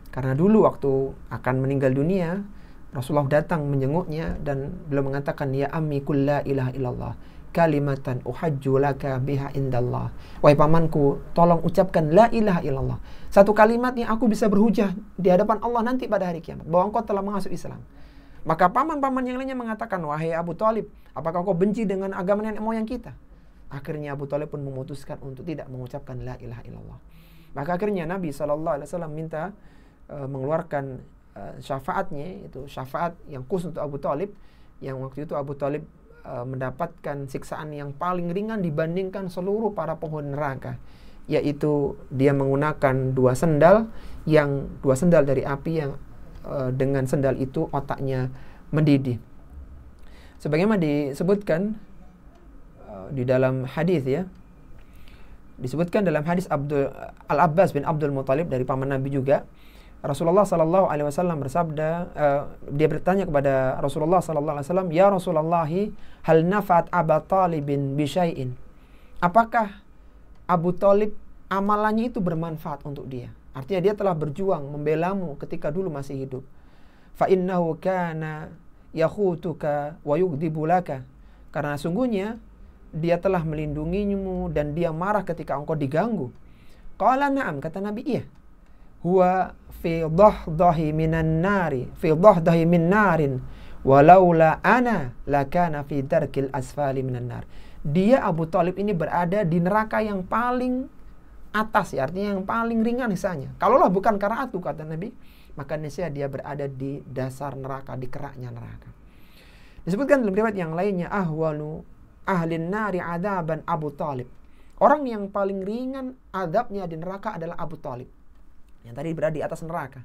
Karena dulu waktu akan meninggal dunia, Rasulullah datang menjenguknya dan beliau mengatakan, "Ya ammi qul la ilaha illallah kalimatan uhajju laka biha indallah." Wahai pamanku, tolong ucapkan la ilaha illallah, satu kalimat yang aku bisa berhujah di hadapan Allah nanti pada hari kiamat, bahwa engkau telah masuk Islam. Maka paman-paman yang lainnya mengatakan, "Wahai Abu Thalib, apakah kau benci dengan agama nenek moyang kita?" Akhirnya Abu Thalib pun memutuskan untuk tidak mengucapkan la ilaha illallah. Maka akhirnya Nabi SAW minta mengeluarkan syafaatnya, itu syafaat yang khusus untuk Abu Thalib, yang waktu itu Abu Thalib mendapatkan siksaan yang paling ringan dibandingkan seluruh para penghuni neraka, yaitu dia menggunakan 2 sendal dari api yang dengan sendal itu otaknya mendidih. Sebagaimana disebutkan di dalam hadis ya, disebutkan dalam hadis Al-Abbas bin Abdul Muthalib dari paman Nabi juga, Rasulullah sallallahu alaihi wasallam bersabda, dia bertanya kepada Rasulullah sallallahu alaihi wasallam, "Ya Rasulullah, hal nafa'at Abu Talibin bi syai'in?" Apakah Abu Talib amalannya itu bermanfaat untuk dia? Artinya dia telah berjuang membelamu ketika dulu masih hidup. Fa innahu kana yakhutuka wa yughdibu laka. Karena sungguhnya dia telah melindungimu dan dia marah ketika engkau diganggu. Qala na'am, kata Nabi, iya. Huwa fi dhahdahi minan nari, fi dhahdahi min narin, walaula ana lakana fi darkil asfali minan nar. Dia Abu Talib ini berada di neraka yang paling atas, ya, artinya yang paling ringan hisanya. Kalaulah bukan karena itu, kata Nabi, maka niscaya dia berada di dasar neraka, di keraknya neraka. Disebutkan dalam riwayat yang lainnya, ahwanu ahlin nari adaban Abu Talib. Orang yang paling ringan adabnya di neraka adalah Abu Talib, yang tadi berada di atas neraka.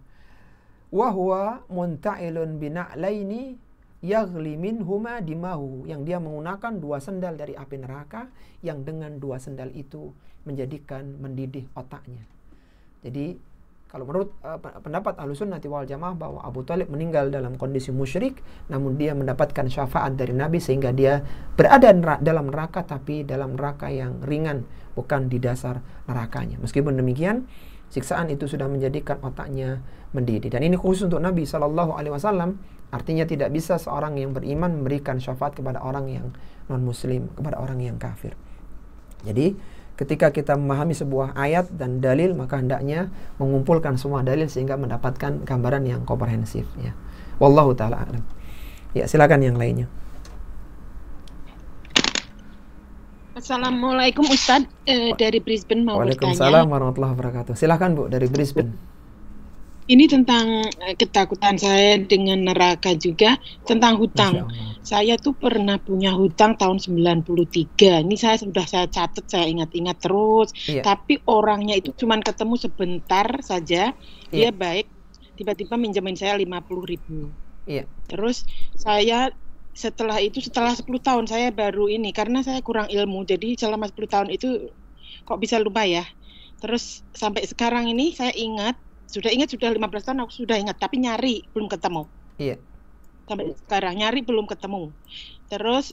Wa huwa munta'ilun bina'laini yaghli minhuma dimahu, yang dia menggunakan 2 sendal dari api neraka, yang dengan 2 sendal itu mendidih otaknya. Jadi kalau menurut pendapat Ahlussunnah wal Jamaah bahwa Abu Talib meninggal dalam kondisi musyrik, namun dia mendapatkan syafaat dari Nabi sehingga dia berada dalam neraka, tapi dalam neraka yang ringan, bukan di dasar nerakanya. Meskipun demikian, siksaan itu sudah menjadikan otaknya mendidih. Dan ini khusus untuk Nabi SAW. Artinya tidak bisa seorang yang beriman memberikan syafaat kepada orang yang non-muslim, kepada orang yang kafir. Jadi ketika kita memahami sebuah ayat dan dalil, maka hendaknya mengumpulkan semua dalil sehingga mendapatkan gambaran yang komprehensif, ya. Wallahu ta'ala a'lam. Ya, silakan yang lainnya. Assalamualaikum Ustadz, dari Brisbane mau bertanya. Waalaikumsalam warahmatullahi wabarakatuh. Silakan Bu, dari Brisbane. Ini tentang ketakutan saya dengan neraka juga, tentang hutang. Saya tuh pernah punya hutang tahun 93. Ini saya catat, saya ingat-ingat terus. Iya. Tapi orangnya itu cuman ketemu sebentar saja. Iya. Dia baik, tiba-tiba minjemin saya 50.000. Iya. Terus saya setelah 10 tahun saya baru ini, karena saya kurang ilmu, jadi selama 10 tahun itu kok bisa lupa ya. Terus sampai sekarang ini saya sudah 15 tahun aku sudah ingat, tapi nyari belum ketemu. Iya. Sampai sekarang nyari belum ketemu. Terus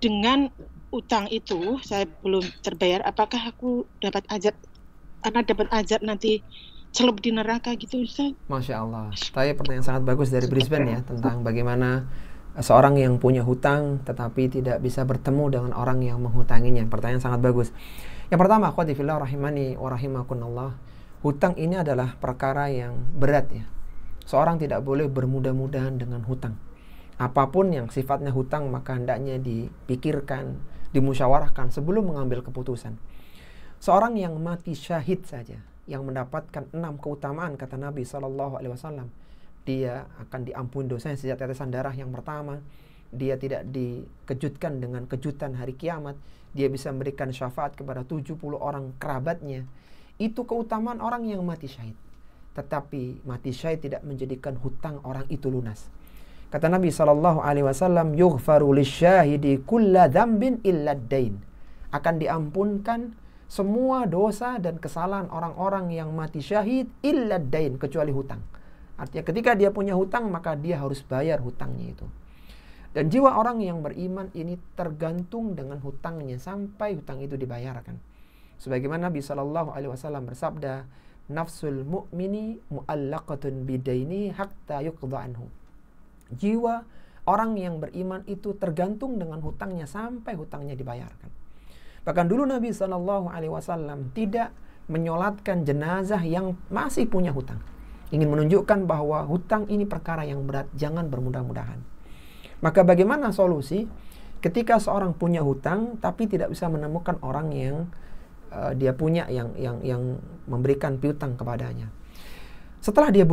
dengan utang itu saya belum terbayar, apakah aku dapat azab nanti celup di neraka gitu, Ustaz? Masya Allah. Saya pertanyaan sangat bagus dari Brisbane, ya, tentang bagaimana seorang yang punya hutang tetapi tidak bisa bertemu dengan orang yang menghutanginya. Pertanyaan sangat bagus. Yang pertama, akhwati fillah rahimani wa rahimakumullah, hutang ini adalah perkara yang berat, ya. Seorang tidak boleh bermudah-mudahan dengan hutang. Apapun yang sifatnya hutang, maka hendaknya dipikirkan, dimusyawarahkan sebelum mengambil keputusan. Seorang yang mati syahid saja, yang mendapatkan 6 keutamaan, kata Nabi SAW, dia akan diampuni dosanya sejak tetesan darah yang pertama. Dia tidak dikejutkan dengan kejutan hari kiamat. Dia bisa memberikan syafaat kepada 70 orang kerabatnya. Itu keutamaan orang yang mati syahid. Tetapi mati syahid tidak menjadikan hutang orang itu lunas. Kata Nabi SAW, yughfaru lisyahidi kulla dzambin illa ad-dain. Akan diampunkan semua dosa dan kesalahan orang-orang yang mati syahid illa ad-dain, kecuali hutang. Artinya ketika dia punya hutang, maka dia harus bayar hutangnya itu. Dan jiwa orang yang beriman ini tergantung dengan hutangnya sampai hutang itu dibayarkan. Sebagaimana Nabi SAW bersabda, nafsul mu'mini mu'allaqatun bidaini hatta yuqda anhu. Jiwa orang yang beriman itu tergantung dengan hutangnya sampai hutangnya dibayarkan. Bahkan dulu Nabi SAW tidak menyolatkan jenazah yang masih punya hutang. Ingin menunjukkan bahwa hutang ini perkara yang berat, jangan bermudah-mudahan. Maka bagaimana solusi ketika seorang punya hutang tapi tidak bisa menemukan orang yang dia punya yang memberikan piutang kepadanya? Setelah dia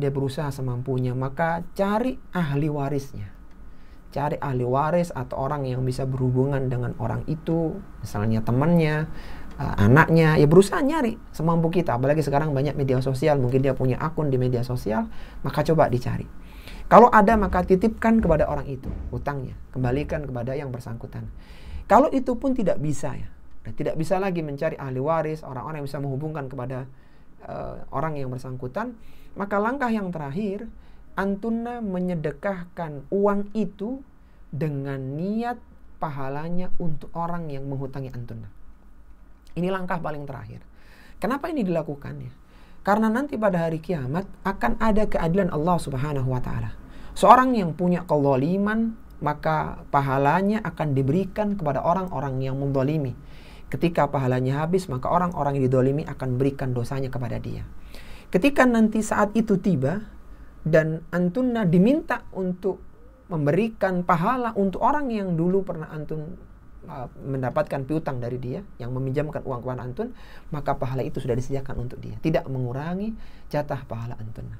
berusaha semampunya, maka cari ahli warisnya. Cari ahli waris atau orang yang bisa berhubungan dengan orang itu, misalnya temannya, anaknya, ya berusaha nyari semampu kita. Apalagi sekarang banyak media sosial, mungkin dia punya akun di media sosial, maka coba dicari. Kalau ada, maka titipkan kepada orang itu hutangnya, kembalikan kepada yang bersangkutan. Kalau itu pun tidak bisa, ya, tidak bisa lagi mencari ahli waris, orang-orang yang bisa menghubungkan kepada orang yang bersangkutan, maka langkah yang terakhir, antunna menyedekahkan uang itu dengan niat pahalanya untuk orang yang menghutangi antunna. Ini langkah paling terakhir. Kenapa ini dilakukan ya? Karena nanti pada hari kiamat akan ada keadilan Allah Subhanahu wa taala. Seorang yang punya kezaliman, maka pahalanya akan diberikan kepada orang-orang yang menzalimi. Ketika pahalanya habis, maka orang-orang yang dizalimi akan berikan dosanya kepada dia. Ketika nanti saat itu tiba dan antunna diminta untuk memberikan pahala untuk orang yang dulu pernah antun mendapatkan piutang dari dia, yang meminjamkan uang kepada antun, maka pahala itu sudah disediakan untuk dia, tidak mengurangi jatah pahala antun.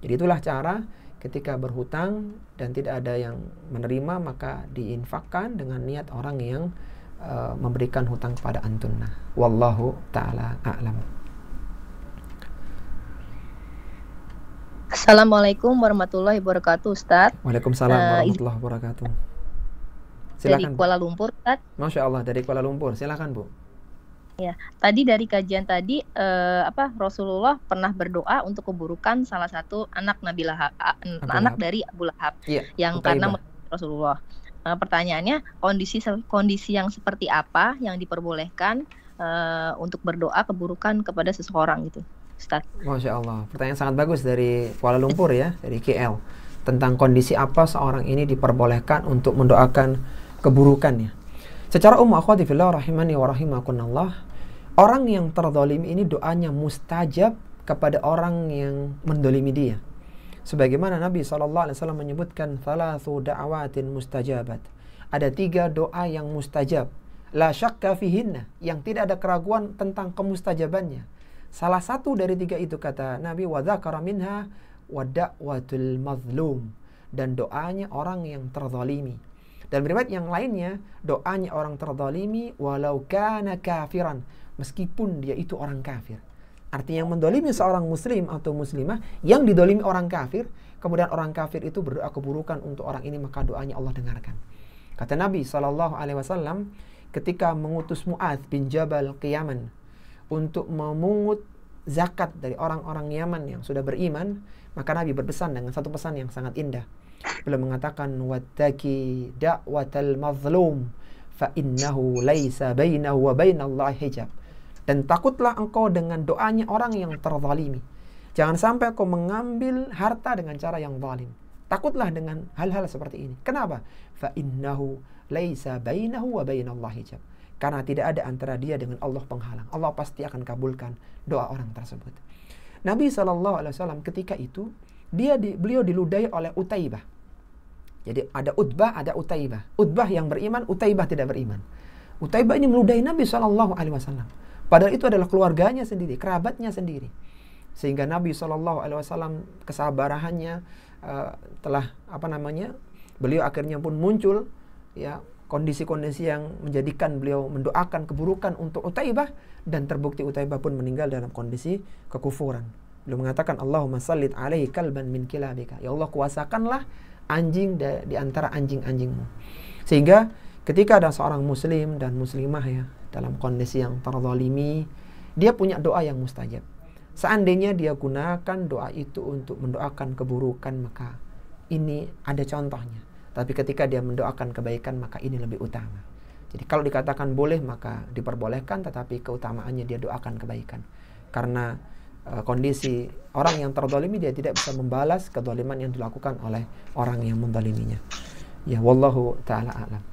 Jadi itulah cara ketika berhutang dan tidak ada yang menerima, maka diinfakkan dengan niat orang yang memberikan hutang kepada antunna. Wallahu ta'ala a'lam. Assalamualaikum warahmatullahi wabarakatuh, Ustaz. Waalaikumsalam warahmatullahi wabarakatuh. Silakan, dari Kuala Lumpur, Ustaz. Masya Allah, dari Kuala Lumpur. Silakan, Bu. Ya, tadi dari kajian tadi Rasulullah pernah berdoa untuk keburukan salah satu anak Nabi Lahab, anak dari Abu Lahab, yang karena Rasulullah. Pertanyaannya, kondisi yang seperti apa yang diperbolehkan untuk berdoa keburukan kepada seseorang gitu, Ustaz? Masya Allah, pertanyaan sangat bagus dari Kuala Lumpur ya, dari KL, tentang kondisi apa seorang ini diperbolehkan untuk mendoakan keburukannya. Secara umum, akhwati fillah rahimani wa rahimakunallah, orang yang terzalimi ini doanya mustajab kepada orang yang mendolimi dia. Sebagaimana Nabi SAW menyebutkan thalathu da'awatin mustajabat. Ada 3 doa yang mustajab. La syakka fihinna, yang tidak ada keraguan tentang kemustajabannya. Salah satu dari 3 itu kata Nabi, wa dzakara minha wa da'watul mazlum, dan doanya orang yang terzalimi. Dan riwayat yang lainnya, doanya orang terzalimi walau kana kafiran, meskipun dia itu orang kafir. Artinya yang mendolimi seorang muslim atau muslimah, yang didolimi orang kafir, kemudian orang kafir itu berdoa keburukan untuk orang ini, maka doanya Allah dengarkan. Kata Nabi SAW ketika mengutus Mu'adz bin Jabal ke Yaman untuk memungut zakat dari orang-orang Yaman yang sudah beriman, maka Nabi berpesan dengan satu pesan yang sangat indah. Beliau mengatakan, wattaqi da'watal mazlum fa innahu laisa bainahu wa bainallahi hijab. Dan takutlah engkau dengan doanya orang yang terzalimi. Jangan sampai kau mengambil harta dengan cara yang zalim. Takutlah dengan hal-hal seperti ini. Kenapa? Fa innahu laisa bainahu wa bainallahi hijab. Karena tidak ada antara dia dengan Allah penghalang. Allah pasti akan kabulkan doa orang tersebut. Nabi SAW ketika itu beliau diludahi oleh Utaibah. Jadi ada Utbah, ada Utaibah. Utbah yang beriman, Utaibah tidak beriman. Utaibah ini meludahi Nabi SAW. Padahal itu adalah keluarganya sendiri, kerabatnya sendiri. Sehingga Nabi SAW kesabarannya telah beliau akhirnya pun muncul ya kondisi-kondisi yang menjadikan beliau mendoakan keburukan untuk Utaibah, dan terbukti Utaibah pun meninggal dalam kondisi kekufuran. Beliau mengatakan, Allahumma sallit alaihi kalban min kilabika. Ya Allah, kuasakanlah anjing di antara anjing-anjingmu. Sehingga ketika ada seorang muslim dan muslimah ya dalam kondisi yang terzalimi, dia punya doa yang mustajab. Seandainya dia gunakan doa itu untuk mendoakan keburukan, maka ini ada contohnya. Tapi ketika dia mendoakan kebaikan, maka ini lebih utama. Jadi kalau dikatakan boleh, maka diperbolehkan, tetapi keutamaannya dia doakan kebaikan. Karena kondisi orang yang terzalimi, dia tidak bisa membalas kezaliman yang dilakukan oleh orang yang menzaliminya. Ya, wallahu ta'ala a'lam.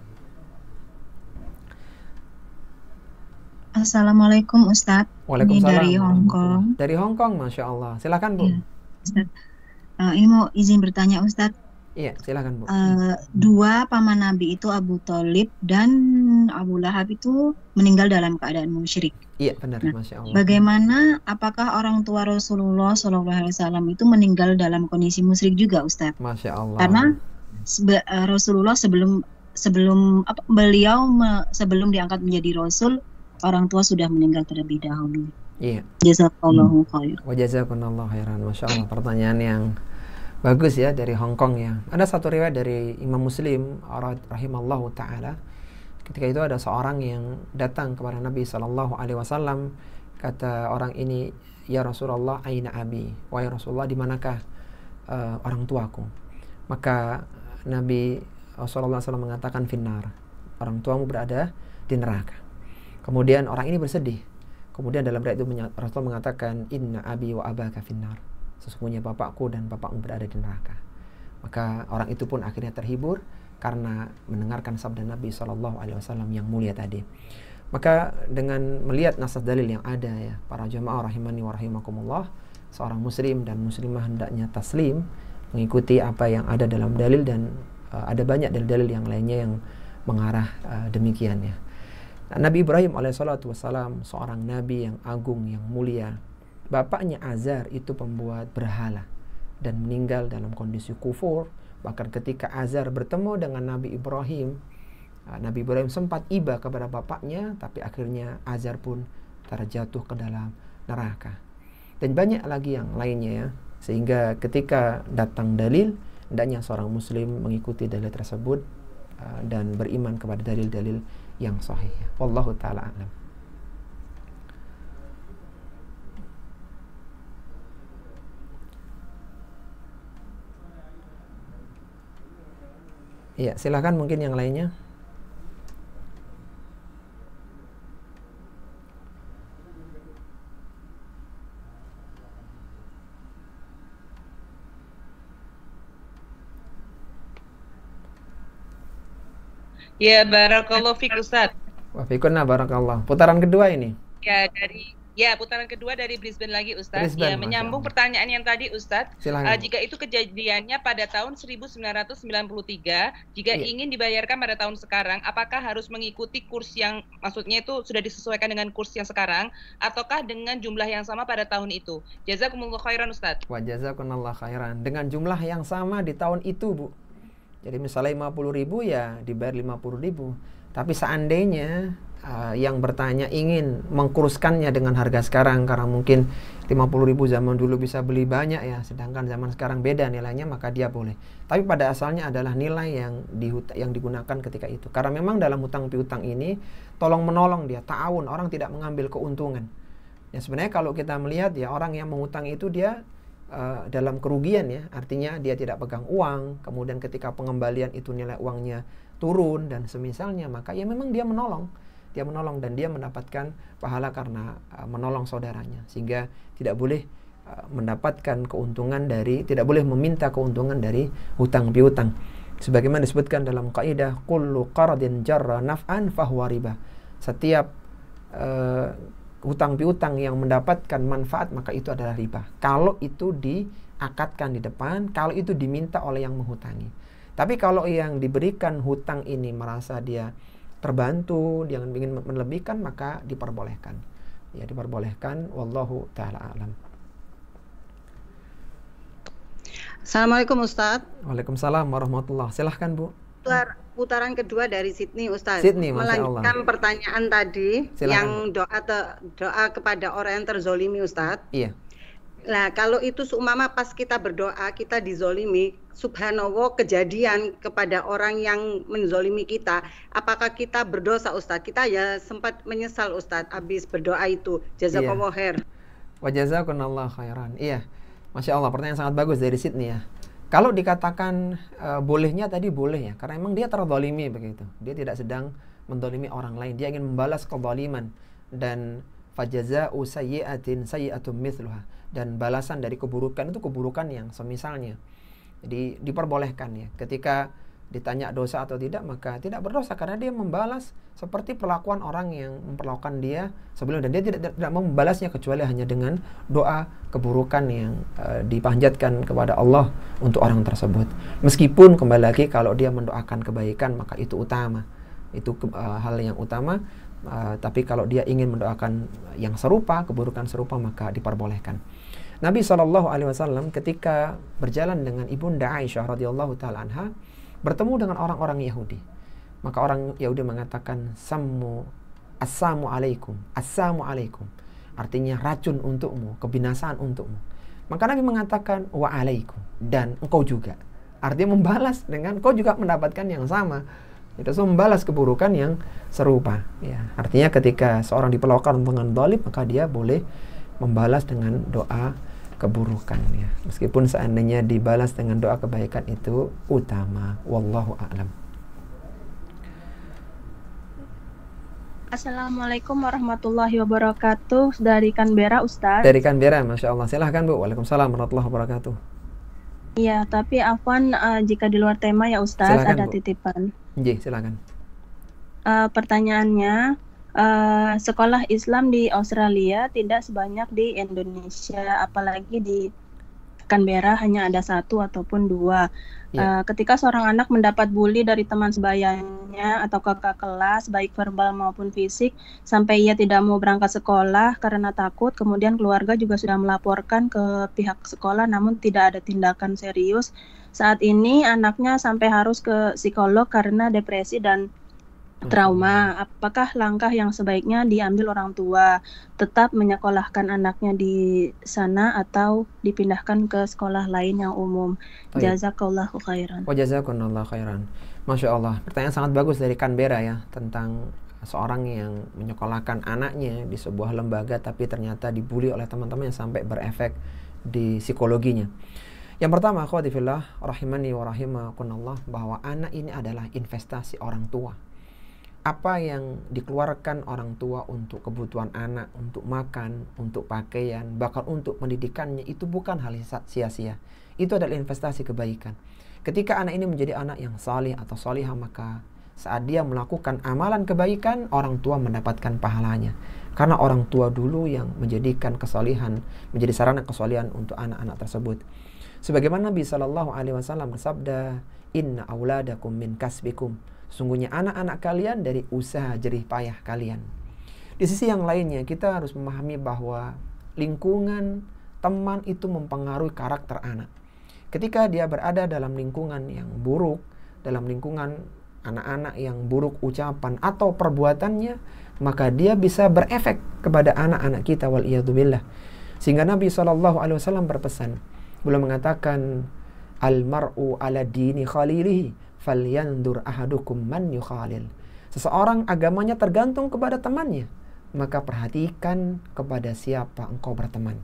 Assalamualaikum Ustadz. Waalaikumsalam. Ini dari Hong Kong. Dari Hong Kong, Masya Allah. Silakan Bu. Ya, Ustadz. Ini mau izin bertanya Ustadz. Iya, silakan Bu. 2 paman Nabi itu Abu Thalib dan Abu Lahab itu meninggal dalam keadaan musyrik. Iya, benar, Masya Allah. Bagaimana, apakah orang tua Rasulullah SAW itu meninggal dalam kondisi musyrik juga Ustadz? Masya Allah. Karena Rasulullah sebelum diangkat menjadi Rasul, orang tua sudah meninggal terlebih dahulu. Iya. Jazakallahu khair. Wa jazakumullahu khairan. Masya Allah, pertanyaan yang bagus ya dari Hong Kong ya. Ada satu riwayat dari Imam Muslim rahimallahu taala. Ketika itu ada seorang yang datang kepada Nabi SAW. Kata orang ini, ya Rasulullah, aina abi? Wahai Rasulullah, di manakah orang tuaku? Maka Nabi SAW mengatakan finnar, orang tuamu berada di neraka. Kemudian orang ini bersedih. Kemudian dalam riwayat itu Rasul mengatakan, inna abi wa abaka finnar, sesungguhnya bapakku dan bapakmu berada di neraka. Maka orang itu pun akhirnya terhibur karena mendengarkan sabda Nabi SAW yang mulia tadi. Maka dengan melihat nasas dalil yang ada ya, para jamaah rahimani wa rahimakumullah, seorang muslim dan muslimah hendaknya taslim, mengikuti apa yang ada dalam dalil, dan ada banyak dalil-dalil yang lainnya yang mengarah demikian ya. Nabi Ibrahim alaihissalatu wassalam, seorang nabi yang agung, yang mulia. Bapaknya Azar itu pembuat berhala dan meninggal dalam kondisi kufur. Bahkan ketika Azar bertemu dengan Nabi Ibrahim sempat iba kepada bapaknya, tapi akhirnya Azar pun terjatuh ke dalam neraka. Dan banyak lagi yang lainnya ya. Sehingga ketika datang dalil, hendaknya seorang muslim mengikuti dalil tersebut dan beriman kepada dalil-dalil yang sahih. Wallahu ta'ala a'lam. Ya, silakan mungkin yang lainnya. Ya, barakallahu fiik Ustaz. Wa fikunna barakallah. Putaran kedua ini. Ya, putaran kedua dari Brisbane lagi Ustaz. Brisbane, ya, menyambung pertanyaan yang tadi Ustaz. Jika itu kejadiannya pada tahun 1993, jika ingin dibayarkan pada tahun sekarang, apakah harus mengikuti kurs yang maksudnya itu sudah disesuaikan dengan kurs yang sekarang, ataukah dengan jumlah yang sama pada tahun itu? Jazakumullah khairan Ustaz. Wa jazakumullah khairan. Dengan jumlah yang sama di tahun itu, Bu. Jadi misalnya 50.000 ya dibayar 50.000. Tapi seandainya yang bertanya ingin mengkurskannya dengan harga sekarang, karena mungkin 50.000 zaman dulu bisa beli banyak ya, sedangkan zaman sekarang beda nilainya, maka dia boleh. Tapi pada asalnya adalah nilai yang digunakan ketika itu. Karena memang dalam hutang piutang ini tolong menolong, dia ta'awun, orang tidak mengambil keuntungan. Ya sebenarnya kalau kita melihat ya, orang yang mengutang itu dia dalam kerugian ya, artinya dia tidak pegang uang, kemudian ketika pengembalian itu nilai uangnya turun dan semisalnya, maka ya memang dia menolong dan dia mendapatkan pahala karena menolong saudaranya, sehingga tidak boleh mendapatkan keuntungan tidak boleh meminta keuntungan dari hutang piutang. Sebagaimana disebutkan dalam kaidah kullu qardin jarra naf'an fahuwa riba. Setiap hutang piutang yang mendapatkan manfaat maka itu adalah riba. Kalau itu diakadkan di depan, kalau itu diminta oleh yang menghutangi. Tapi kalau yang diberikan hutang ini merasa dia terbantu, dia ingin melebihkan, maka diperbolehkan. Ya, diperbolehkan. Wallahu ta'ala a'lam. Assalamualaikum Ustadz. Waalaikumsalam warahmatullah. Silahkan Bu. Putaran kedua dari Sydney Ustadz. Sydney, melanjutkan pertanyaan tadi. Silahkan. Yang doa kepada orang yang terzolimi Ustadz. Iya. Nah kalau itu seumpama pas kita berdoa kita dizolimi, subhanallah kejadian kepada orang yang menzolimi kita, apakah kita berdosa Ustadz? Kita ya sempat menyesal Ustadz habis berdoa itu. Jazakallahu khair. Wa jazakumullah khairan. Iya. Masya Allah, pertanyaan sangat bagus dari Sydney ya. Kalau dikatakan bolehnya tadi boleh ya, karena memang dia terzalimi begitu. Dia tidak sedang menzalimi orang lain, dia ingin membalas kezaliman. Dan fajaza'u sayyi'atin sayyi'atun mithluha, dan balasan dari keburukan itu keburukan yang semisalnya. Jadi diperbolehkan ya, ketika ditanya dosa atau tidak, maka tidak berdosa karena dia membalas seperti perlakuan orang yang memperlakukan dia sebelum, dan dia tidak membalasnya kecuali hanya dengan doa keburukan yang dipanjatkan kepada Allah untuk orang tersebut. Meskipun kembali lagi kalau dia mendoakan kebaikan maka itu utama, itu hal yang utama. Tapi kalau dia ingin mendoakan yang serupa, keburukan serupa, maka diperbolehkan. Nabi SAW ketika berjalan dengan ibunda Aisyah radhiyallahu taala anha bertemu dengan orang-orang Yahudi. Maka orang Yahudi mengatakan assalamu alaikum, assalamu alaikum. Artinya racun untukmu, kebinasaan untukmu. Maka Nabi mengatakan wa alaikum, dan engkau juga. Artinya membalas dengan engkau juga mendapatkan yang sama. Itu membalas keburukan yang serupa. Ya, artinya ketika seorang diperlakukan dengan zalim, maka dia boleh membalas dengan doa keburukan. Ya. Meskipun seandainya dibalas dengan doa kebaikan itu utama. Wallahu a'lam. Assalamualaikum warahmatullahi wabarakatuh. Dari Canberra, Ustaz. Dari Canberra, Masya Allah. Silahkan Bu. Waalaikumsalam warahmatullahi wabarakatuh. Iya, tapi afwan jika di luar tema ya Ustaz, silakan, ada Bu. Titipan. Ji, silakan. Pertanyaannya, sekolah Islam di Australia tidak sebanyak di Indonesia, apalagi di Canberra hanya ada 1 ataupun 2. Ketika seorang anak mendapat bully dari teman sebayanya atau kakak kelas, baik verbal maupun fisik, sampai ia tidak mau berangkat sekolah karena takut, kemudian keluarga juga sudah melaporkan ke pihak sekolah, namun tidak ada tindakan serius. Saat ini anaknya sampai harus ke psikolog karena depresi dan trauma. Apakah langkah yang sebaiknya diambil orang tua? Tetap menyekolahkan anaknya di sana atau dipindahkan ke sekolah lain yang umum? Jazakallahu khairan. Wa jazakumullahu khairan. Masya Allah, pertanyaan sangat bagus dari Canberra ya, tentang seorang yang menyekolahkan anaknya di sebuah lembaga tapi ternyata dibully oleh teman-teman yang sampai berefek di psikologinya. Yang pertama, akhwati fillah, rahimani wa rahimakumullah, bahwa anak ini adalah investasi orang tua. Apa yang dikeluarkan orang tua untuk kebutuhan anak, untuk makan, untuk pakaian, bahkan untuk pendidikannya, itu bukan hal sia-sia. Itu adalah investasi kebaikan. Ketika anak ini menjadi anak yang salih atau salihah, maka saat dia melakukan amalan kebaikan, orang tua mendapatkan pahalanya. Karena orang tua dulu yang menjadikan kesalihan, menjadi sarana kesalihan untuk anak-anak tersebut. Sebagaimana Nabi SAW bersabda, Inna auladakum min kasbikum. Sungguhnya anak-anak kalian dari usaha jerih payah kalian. Di sisi yang lainnya, kita harus memahami bahwa lingkungan teman itu mempengaruhi karakter anak. Ketika dia berada dalam lingkungan yang buruk, dalam lingkungan anak-anak yang buruk ucapan atau perbuatannya, maka dia bisa berefek kepada anak-anak kita, waliyadzubillah. Sehingga Nabi SAW berpesan, beliau mengatakan, Al-mar'u ala dini khalilihi falyandur ahadukum man yukhalil. Seseorang agamanya tergantung kepada temannya, maka perhatikan kepada siapa engkau berteman.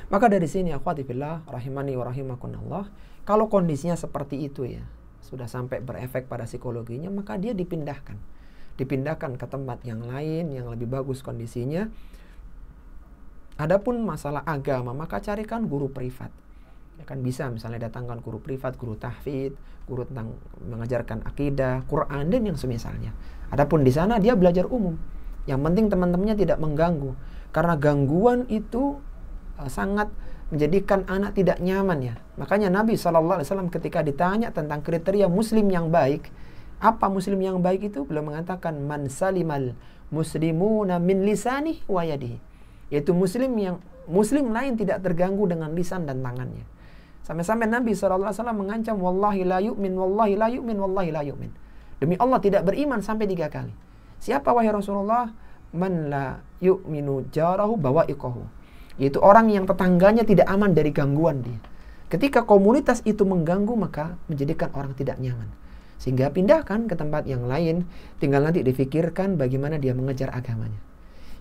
Maka dari sini akhwati fillah rahimani wa rahimakumullah, kalau kondisinya seperti itu ya, sudah sampai berefek pada psikologinya, maka dia dipindahkan ke tempat yang lain yang lebih bagus kondisinya. Adapun masalah agama, maka carikan guru privat. Ya kan bisa misalnya datangkan guru privat, guru tahfidz, guru tentang mengajarkan akidah, Quran dan yang semisalnya. Adapun di sana dia belajar umum. Yang penting teman-temannya tidak mengganggu, karena gangguan itu sangat menjadikan anak tidak nyaman ya. Makanya Nabi SAW ketika ditanya tentang kriteria muslim yang baik, apa muslim yang baik itu? Beliau mengatakan man salimal muslimuna min lisani wa yadihi. Yaitu muslim lain tidak terganggu dengan lisan dan tangannya. Sampai-sampai Nabi SAW mengancam, wallahi la yu'min, wallahi la yu'min, wallahi la yu'min. Demi Allah tidak beriman sampai 3 kali. Siapa wahai Rasulullah? Man la yu'minu jarahu bawa'iqahu. Yaitu orang yang tetangganya tidak aman dari gangguan dia. Ketika komunitas itu mengganggu, maka menjadikan orang tidak nyaman. Sehingga pindahkan ke tempat yang lain, tinggal nanti difikirkan bagaimana dia mengejar agamanya.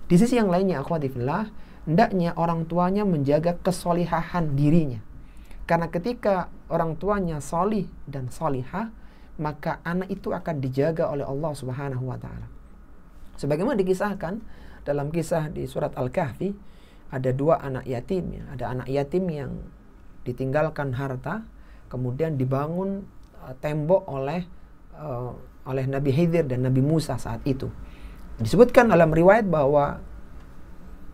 Di sisi yang lainnya, akhwati fillah, hendaknya orang tuanya menjaga kesolihahan dirinya. Karena ketika orang tuanya solih dan solihah, maka anak itu akan dijaga oleh Allah Subhanahu wa ta'ala. Sebagaimana dikisahkan dalam kisah di surat Al-Kahfi, ada 2 anak yatim ya. Ada anak yatim yang ditinggalkan harta, kemudian dibangun tembok oleh Nabi Khidir dan Nabi Musa saat itu. Disebutkan dalam riwayat bahwa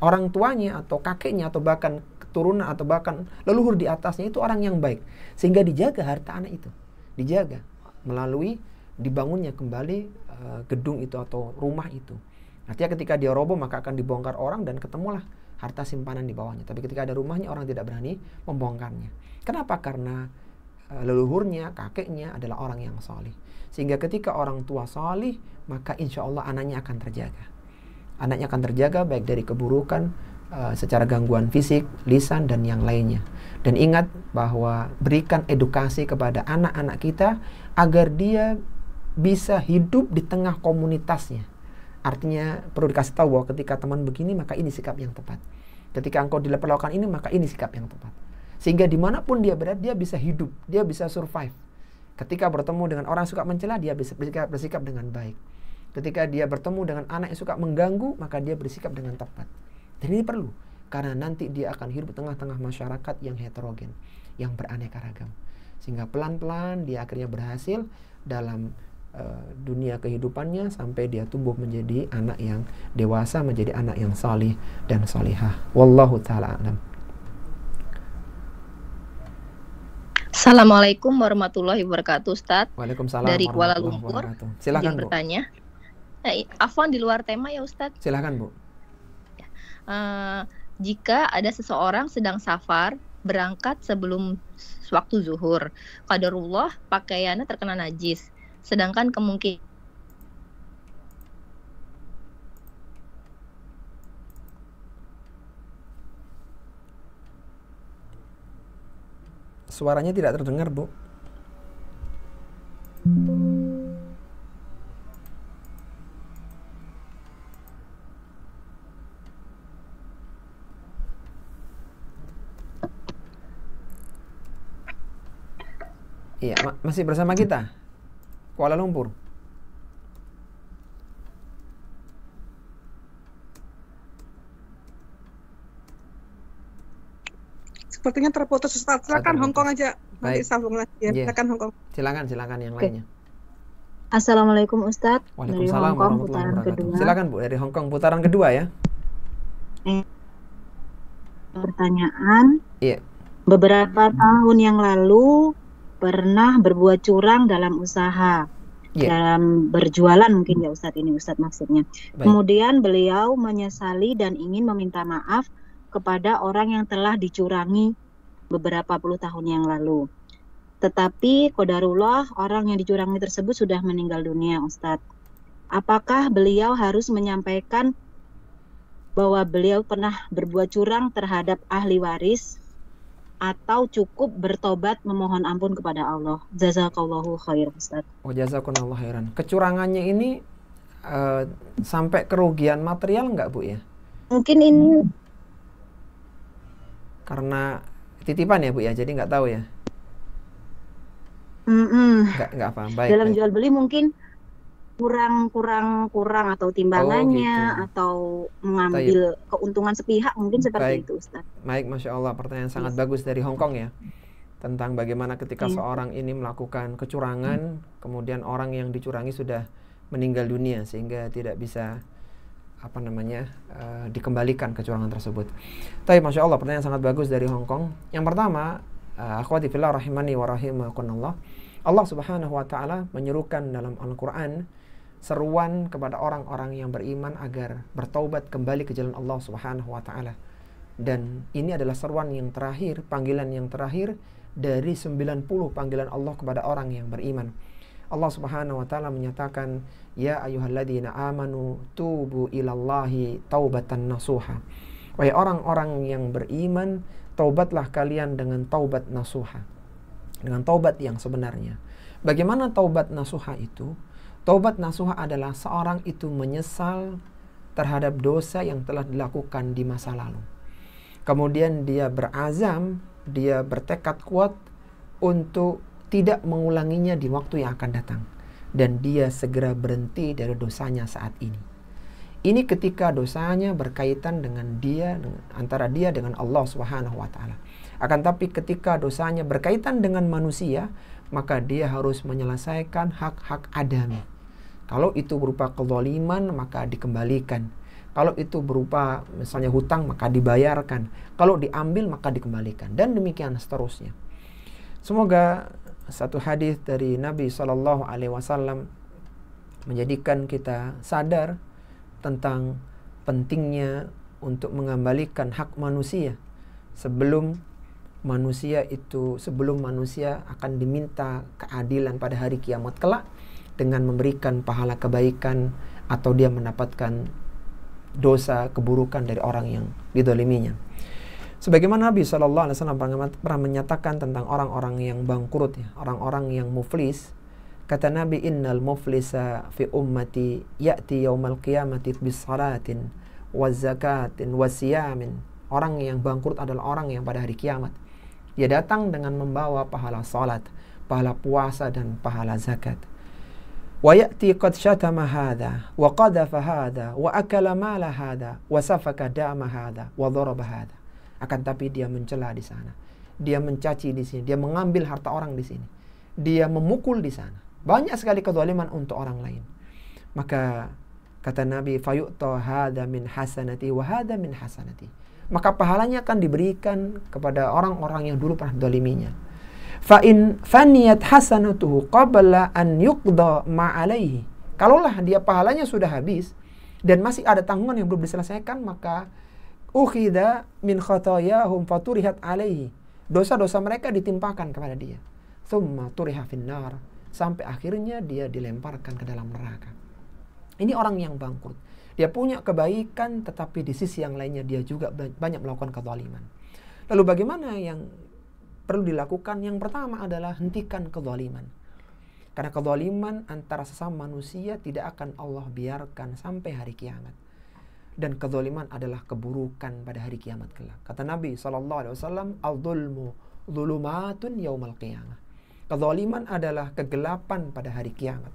orang tuanya atau kakeknya atau bahkan keturunan atau bahkan leluhur di atasnya itu orang yang baik, sehingga dijaga harta anak itu, dijaga melalui dibangunnya kembali gedung itu atau rumah itu. Artinya ketika dia roboh maka akan dibongkar orang dan ketemulah harta simpanan di bawahnya. Tapi ketika ada rumahnya orang tidak berani membongkarnya. Kenapa? Karena leluhurnya, kakeknya adalah orang yang salih. Sehingga ketika orang tua salih, maka insya Allah anaknya akan terjaga. Anaknya akan terjaga baik dari keburukan secara gangguan fisik, lisan, dan yang lainnya. Dan ingat bahwa berikan edukasi kepada anak-anak kita agar dia bisa hidup di tengah komunitasnya. Artinya perlu dikasih tahu bahwa ketika teman begini maka ini sikap yang tepat. Ketika engkau diperlakukan ini maka ini sikap yang tepat. Sehingga dimanapun dia berada dia bisa hidup, dia bisa survive. Ketika bertemu dengan orang yang suka mencela dia bisa bersikap dengan baik. Ketika dia bertemu dengan anak yang suka mengganggu maka dia bersikap dengan tepat. Dan ini perlu karena nanti dia akan hidup di tengah-tengah masyarakat yang heterogen, yang beraneka ragam. Sehingga pelan-pelan dia akhirnya berhasil dalam dunia kehidupannya sampai dia tumbuh menjadi anak yang dewasa, menjadi anak yang salih dan salihah. Wallahu ta'ala a'lam. Assalamualaikum warahmatullahi wabarakatuh, Ustadz. Waalaikumsalam. Dari Kuala Lumpur. Silakan, Bu. Bertanya. Afwan di luar tema ya, Ustadz. Silakan, Bu. Jika ada seseorang sedang safar berangkat sebelum waktu zuhur, qadarullah pakaiannya terkena najis, sedangkan kemungkinan suaranya tidak terdengar, Bu. Iya, masih bersama kita Kuala Lumpur. Sepertinya terputus, Ustaz. Silakan Hongkong aja. Nanti sambung lagi ya. Silakan Hongkong. Silakan yang lainnya. Assalamualaikum Ustadz. Waalaikumsalam warahmatullahi wabarakatuh. Silakan Bu, dari Hongkong putaran kedua ya. Pertanyaan. Iya. Beberapa tahun yang lalu pernah berbuat curang dalam usaha, dalam berjualan mungkin ya Ustadz, ini Ustadz maksudnya. Baik. Kemudian beliau menyesali dan ingin meminta maaf kepada orang yang telah dicurangi beberapa puluh tahun yang lalu. Tetapi qadarullah orang yang dicurangi tersebut sudah meninggal dunia, Ustadz. Apakah beliau harus menyampaikan bahwa beliau pernah berbuat curang terhadap ahli waris, atau cukup bertobat memohon ampun kepada Allah? Jazakallahu khair, Ustaz. Oh, jazakallahu khairan. Kecurangannya ini sampai kerugian material enggak, Bu ya? Mungkin ini karena titipan ya, Bu ya. Jadi enggak tahu ya. Enggak apa. Baik. Dalam jual beli mungkin kurang atau timbangannya, atau mengambil keuntungan sepihak, mungkin seperti itu, Ustaz. Baik, Masya Allah, pertanyaan sangat bagus dari Hongkong ya, tentang bagaimana ketika seorang ini melakukan kecurangan, kemudian orang yang dicurangi sudah meninggal dunia sehingga tidak bisa dikembalikan kecurangan tersebut. Tapi Masya Allah, pertanyaan sangat bagus dari Hongkong. Yang pertama, akhwati fillah rahimani wa rahimakumullah, Allah Subhanahu wa taala menyerukan dalam Al-Qur'an seruan kepada orang-orang yang beriman agar bertaubat kembali ke jalan Allah Subhanahu wa taala. Dan ini adalah seruan yang terakhir, panggilan yang terakhir dari 90 panggilan Allah kepada orang yang beriman. Allah Subhanahu wa taala menyatakan, ya ayyuhalladzina amanu tubu ilallahi taubatan nasuha. Wahai orang-orang yang beriman, taubatlah kalian dengan taubat nasuha, dengan taubat yang sebenarnya. Bagaimana taubat nasuha itu? Taubat nasuha adalah seorang itu menyesal terhadap dosa yang telah dilakukan di masa lalu. Kemudian dia berazam, dia bertekad kuat untuk tidak mengulanginya di waktu yang akan datang. Dan dia segera berhenti dari dosanya saat ini. Ini ketika dosanya berkaitan dengan antara dia dengan Allah Subhanahu wa taala. Akan tapi ketika dosanya berkaitan dengan manusia, maka dia harus menyelesaikan hak-hak adami. Kalau itu berupa kezaliman, maka dikembalikan. Kalau itu berupa misalnya hutang, maka dibayarkan. Kalau diambil, maka dikembalikan. Dan demikian seterusnya. Semoga satu hadis dari Nabi SAW menjadikan kita sadar tentang pentingnya untuk mengembalikan hak manusia sebelum manusia akan diminta keadilan pada hari kiamat kelak dengan memberikan pahala kebaikan atau dia mendapatkan dosa keburukan dari orang yang didoliminya. Sebagaimana Nabi SAW pernah menyatakan tentang orang-orang yang bangkrut, ya, orang-orang yang muflis, Kata Nabi, innal muflisa fi ummati ya'ti yaumal qiyamati bis salatin waz zakatin wasiyamin. Orang yang bangkrut adalah orang yang pada hari kiamat dia datang dengan membawa pahala salat, pahala puasa dan pahala zakat. Wa ya'ti qad syatama hadha wa qadhafa hadha wa akala mala hadha wa safaka dama hadha wa daraba hadha. Akan tapi dia mencela di sana, dia mencaci di sini, dia mengambil harta orang di sini, dia memukul di sana. Banyak sekali kezaliman untuk orang lain. Maka kata Nabi, fayu'ta hadha min hasanati wa hadha min hasanati. Maka pahalanya akan diberikan kepada orang-orang yang dulu pernah doliminya. Fa in faniyat hasanatuhu qabla an yuqda ma alaihi. Kalaulah dia pahalanya sudah habis dan masih ada tanggungan yang belum diselesaikan, maka ukhidha min khatayahum faturihat alaihi. Dosa-dosa mereka ditimpakan kepada dia. Tsumma turiha finnar. Sampai akhirnya dia dilemparkan ke dalam neraka. Ini orang yang bangkrut. Dia punya kebaikan, tetapi di sisi yang lainnya dia juga banyak melakukan kezaliman. Lalu bagaimana yang perlu dilakukan? Yang pertama adalah hentikan kezaliman. Karena kezaliman antara sesama manusia tidak akan Allah biarkan sampai hari kiamat. Dan kezaliman adalah keburukan pada hari kiamat kelak. Kata Nabi SAW, al-dhulmu dhulumatun yaumal qiyamah. Kezaliman adalah kegelapan pada hari kiamat.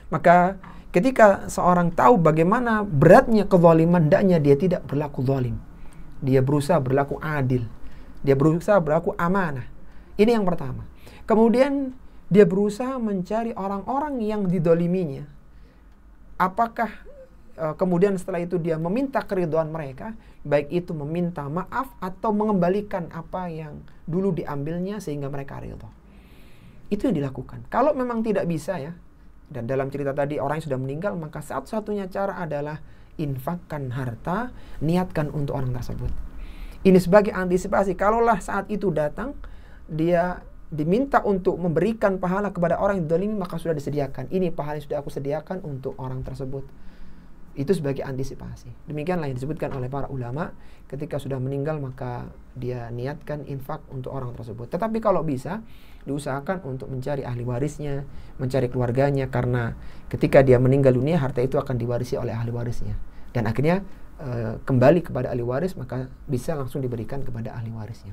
Maka ketika seorang tahu bagaimana beratnya kezaliman, hendaknya dia tidak berlaku zalim. Dia berusaha berlaku adil. Dia berusaha berlaku amanah. Ini yang pertama. Kemudian dia berusaha mencari orang-orang yang didoliminya. Apakah kemudian setelah itu dia meminta keridhaan mereka, baik itu meminta maaf atau mengembalikan apa yang dulu diambilnya sehingga mereka ridha. Itu yang dilakukan. Kalau memang tidak bisa ya, dan dalam cerita tadi orang yang sudah meninggal, maka satu-satunya cara adalah infakkan harta, niatkan untuk orang tersebut. Ini sebagai antisipasi. Kalaulah saat itu datang, dia diminta untuk memberikan pahala kepada orang yang dzalimi, maka sudah disediakan. Ini pahala yang sudah aku sediakan untuk orang tersebut. Itu sebagai antisipasi. Demikianlah yang disebutkan oleh para ulama, ketika sudah meninggal maka dia niatkan infak untuk orang tersebut. Tetapi kalau bisa, diusahakan untuk mencari ahli warisnya, mencari keluarganya, karena ketika dia meninggal dunia, harta itu akan diwarisi oleh ahli warisnya. Dan akhirnya kembali kepada ahli waris, maka bisa langsung diberikan kepada ahli warisnya.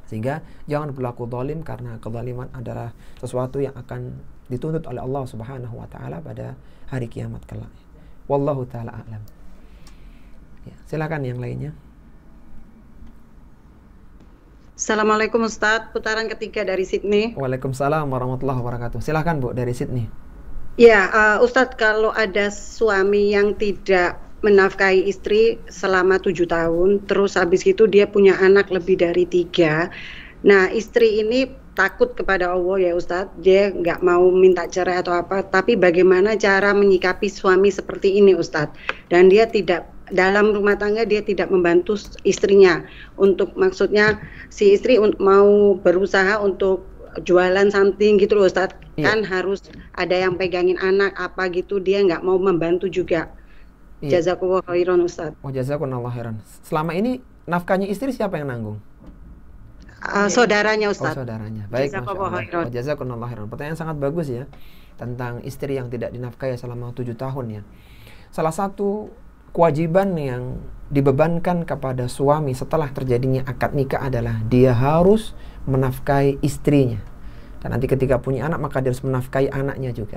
Sehingga jangan berlaku zalim, karena kezaliman adalah sesuatu yang akan dituntut oleh Allah Subhanahu wa taala pada hari kiamat kelak. Wallahu ta'ala a'lam. Ya, silakan yang lainnya. Assalamualaikum Ustadz, putaran ketiga dari Sydney. Waalaikumsalam warahmatullahi wabarakatuh. Silakan Bu dari Sydney. Ya, Ustadz, kalau ada suami yang tidak menafkahi istri selama 7 tahun, terus habis itu dia punya anak lebih dari 3. Nah, istri ini takut kepada Allah ya Ustadz, dia nggak mau minta cerai atau apa, tapi bagaimana cara menyikapi suami seperti ini Ustadz? Dan dia tidak, dalam rumah tangga dia tidak membantu istrinya untuk, maksudnya si istri mau berusaha untuk jualan something gitu loh Ustadz, kan harus ada yang pegangin anak apa gitu, dia nggak mau membantu juga. Jazakallahu khairan Ustadz. Jazakallahu khairan. Selama ini nafkahnya istri siapa yang nanggung? Saudaranya Ustaz. Oh, saudaranya. Baik, jazakallahu khairan. Pertanyaan sangat bagus ya, tentang istri yang tidak dinafkahi selama 7 tahun ya. Salah satu kewajiban yang dibebankan kepada suami setelah terjadinya akad nikah adalah dia harus menafkahi istrinya. Dan nanti ketika punya anak, maka dia harus menafkahi anaknya juga.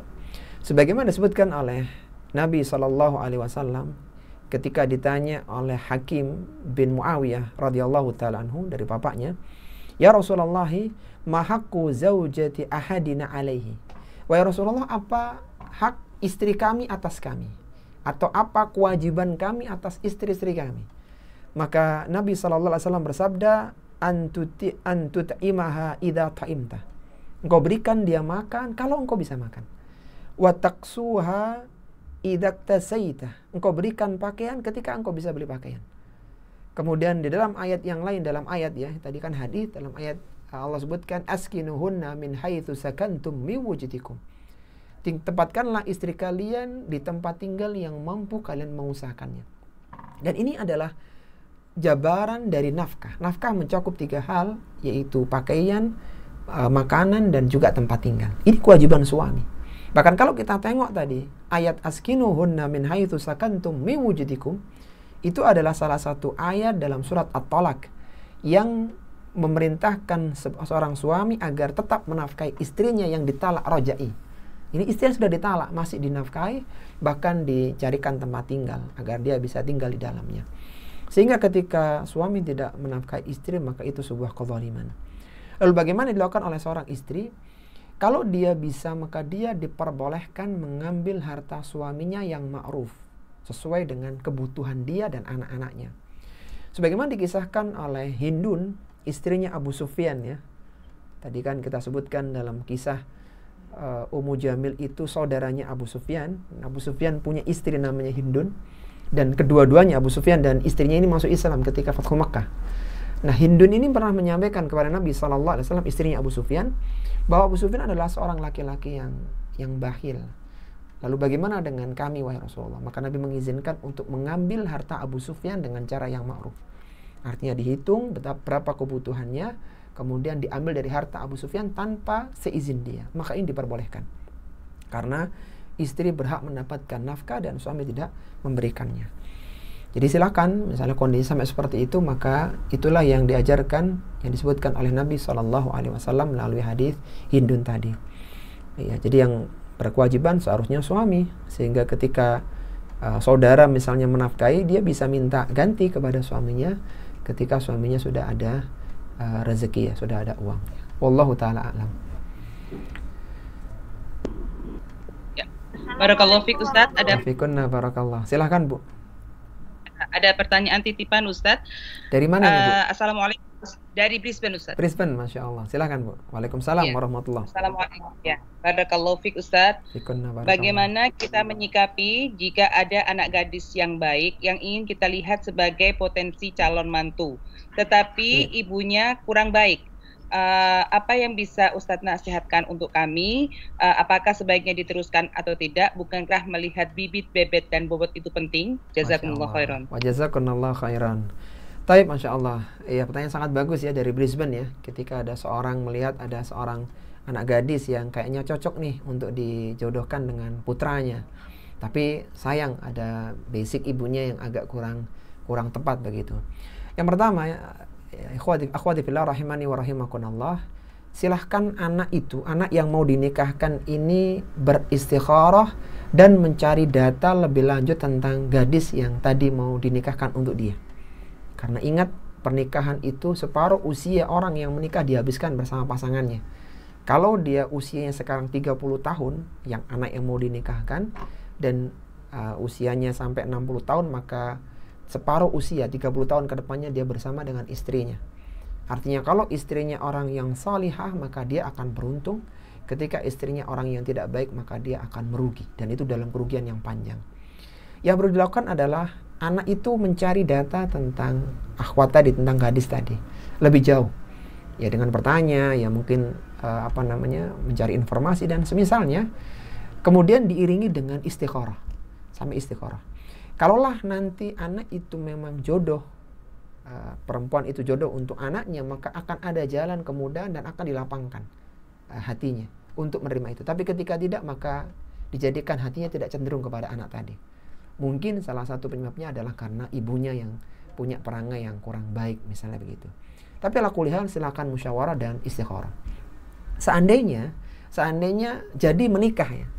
Sebagaimana disebutkan oleh Nabi SAW ketika ditanya oleh Hakim bin Muawiyah radhiyallahu ta'ala anhu dari bapaknya, "Ya Rasulullah, ma haqqu zaujati ahadina alaihi?" Wahai Rasulullah, apa hak istri kami atas kami? Atau apa kewajiban kami atas istri-istri kami? Maka Nabi SAW bersabda, "Antut'imaha idza ta'imta." Engkau berikan dia makan kalau engkau bisa makan. Wa taqsuha idza tasaita. Engkau berikan pakaian ketika engkau bisa beli pakaian. Kemudian di dalam ayat yang lain, dalam ayat ya, tadi kan hadis, dalam ayat Allah sebutkan askinuhunna min haitsu sakantum min wujdikum. Tempatkanlah istri kalian di tempat tinggal yang mampu kalian mengusahakannya. Dan ini adalah jabaran dari nafkah. Nafkah mencakup 3 hal, yaitu pakaian, makanan dan juga tempat tinggal. Ini kewajiban suami. Bahkan kalau kita tengok tadi ayat askinuhunna min haitsu sakantum min wujdikum, itu adalah salah satu ayat dalam surat At-Talaq yang memerintahkan seorang suami agar tetap menafkahi istrinya yang ditalak roja'i. Ini istri yang sudah ditalak masih dinafkahi, bahkan dicarikan tempat tinggal agar dia bisa tinggal di dalamnya. Sehingga ketika suami tidak menafkahi istri, maka itu sebuah kezaliman. Lalu bagaimana dilakukan oleh seorang istri? Kalau dia bisa, maka dia diperbolehkan mengambil harta suaminya yang ma'ruf, sesuai dengan kebutuhan dia dan anak-anaknya. Sebagaimana dikisahkan oleh Hindun, istrinya Abu Sufyan ya. Tadi kan kita sebutkan dalam kisah Ummu Jamil itu saudaranya Abu Sufyan. Abu Sufyan punya istri namanya Hindun, dan kedua-duanya Abu Sufyan dan istrinya ini masuk Islam ketika Fathu Makkah. Nah, Hindun ini pernah menyampaikan kepada Nabi SAW, istrinya Abu Sufyan, bahwa Abu Sufyan adalah seorang laki-laki yang bakhil. Lalu bagaimana dengan kami, wahai Rasulullah? Maka Nabi mengizinkan untuk mengambil harta Abu Sufyan dengan cara yang ma'ruf. Artinya dihitung berapa kebutuhannya, kemudian diambil dari harta Abu Sufyan tanpa seizin dia. Maka ini diperbolehkan. Karena istri berhak mendapatkan nafkah dan suami tidak memberikannya. Jadi silakan, misalnya kondisi sampai seperti itu, maka itulah yang diajarkan, yang disebutkan oleh Nabi SAW melalui hadis Hindun tadi. Ya, jadi yang berkewajiban seharusnya suami, sehingga ketika saudara misalnya menafkahi, dia bisa minta ganti kepada suaminya ketika suaminya sudah ada rezeki ya, sudah ada uang. Wallahu ta'ala a'lam. Ya. Barakallahu fiik Ustaz. Ada Fikunna barakallah. Silahkan Bu. Ada pertanyaan titipan Ustaz. Dari mana Bu? Assalamualaikum. Dari Brisbane Ustaz. Brisbane, Masya Allah. Silahkan Bu. Waalaikumsalam warahmatullahi. Assalamualaikum. Ya. Barakallahu fiik Ustaz. Bagaimana kita menyikapi jika ada anak gadis yang baik yang ingin kita lihat sebagai potensi calon mantu, tetapi ibunya kurang baik? Apa yang bisa Ustadz nasihatkan untuk kami? Apakah sebaiknya diteruskan atau tidak? Bukankah melihat bibit, bebet, dan bobot itu penting? Jazakumullah khairan. Wa jazakumullah khairan. Taib, Masya Allah. Ya, pertanyaan sangat bagus ya dari Brisbane ya. Ketika ada seorang melihat ada seorang anak gadis yang kayaknya cocok nih untuk dijodohkan dengan putranya, tapi sayang ada basic ibunya yang agak kurang tepat begitu. Yang pertama ya, akhwati fillah rahimani wa rahimakumullah, silahkan anak yang mau dinikahkan ini beristikharah dan mencari data lebih lanjut tentang gadis yang tadi mau dinikahkan untuk dia. Karena ingat, pernikahan itu separuh usia orang yang menikah dihabiskan bersama pasangannya. Kalau dia usianya sekarang 30 tahun, yang anak yang mau dinikahkan, dan usianya sampai 60 tahun, maka separuh usia 30 tahun ke depannya dia bersama dengan istrinya. Artinya kalau istrinya orang yang salihah, maka dia akan beruntung. Ketika istrinya orang yang tidak baik, maka dia akan merugi, dan itu dalam kerugian yang panjang. Yang perlu dilakukan adalah anak itu mencari data tentang akhwat tadi, tentang gadis tadi lebih jauh ya, dengan bertanya ya, mungkin mencari informasi dan semisalnya, kemudian diiringi dengan istikharah, sampai istikharah. Kalaulah nanti anak itu memang jodoh, perempuan itu jodoh untuk anaknya, maka akan ada jalan kemudahan dan akan dilapangkan hatinya untuk menerima itu. Tapi ketika tidak, maka dijadikan hatinya tidak cenderung kepada anak tadi. Mungkin salah satu penyebabnya adalah karena ibunya yang punya perangai yang kurang baik, misalnya begitu. Tapi ala kulli hal silakan musyawarah dan istikharah. Seandainya jadi menikah ya,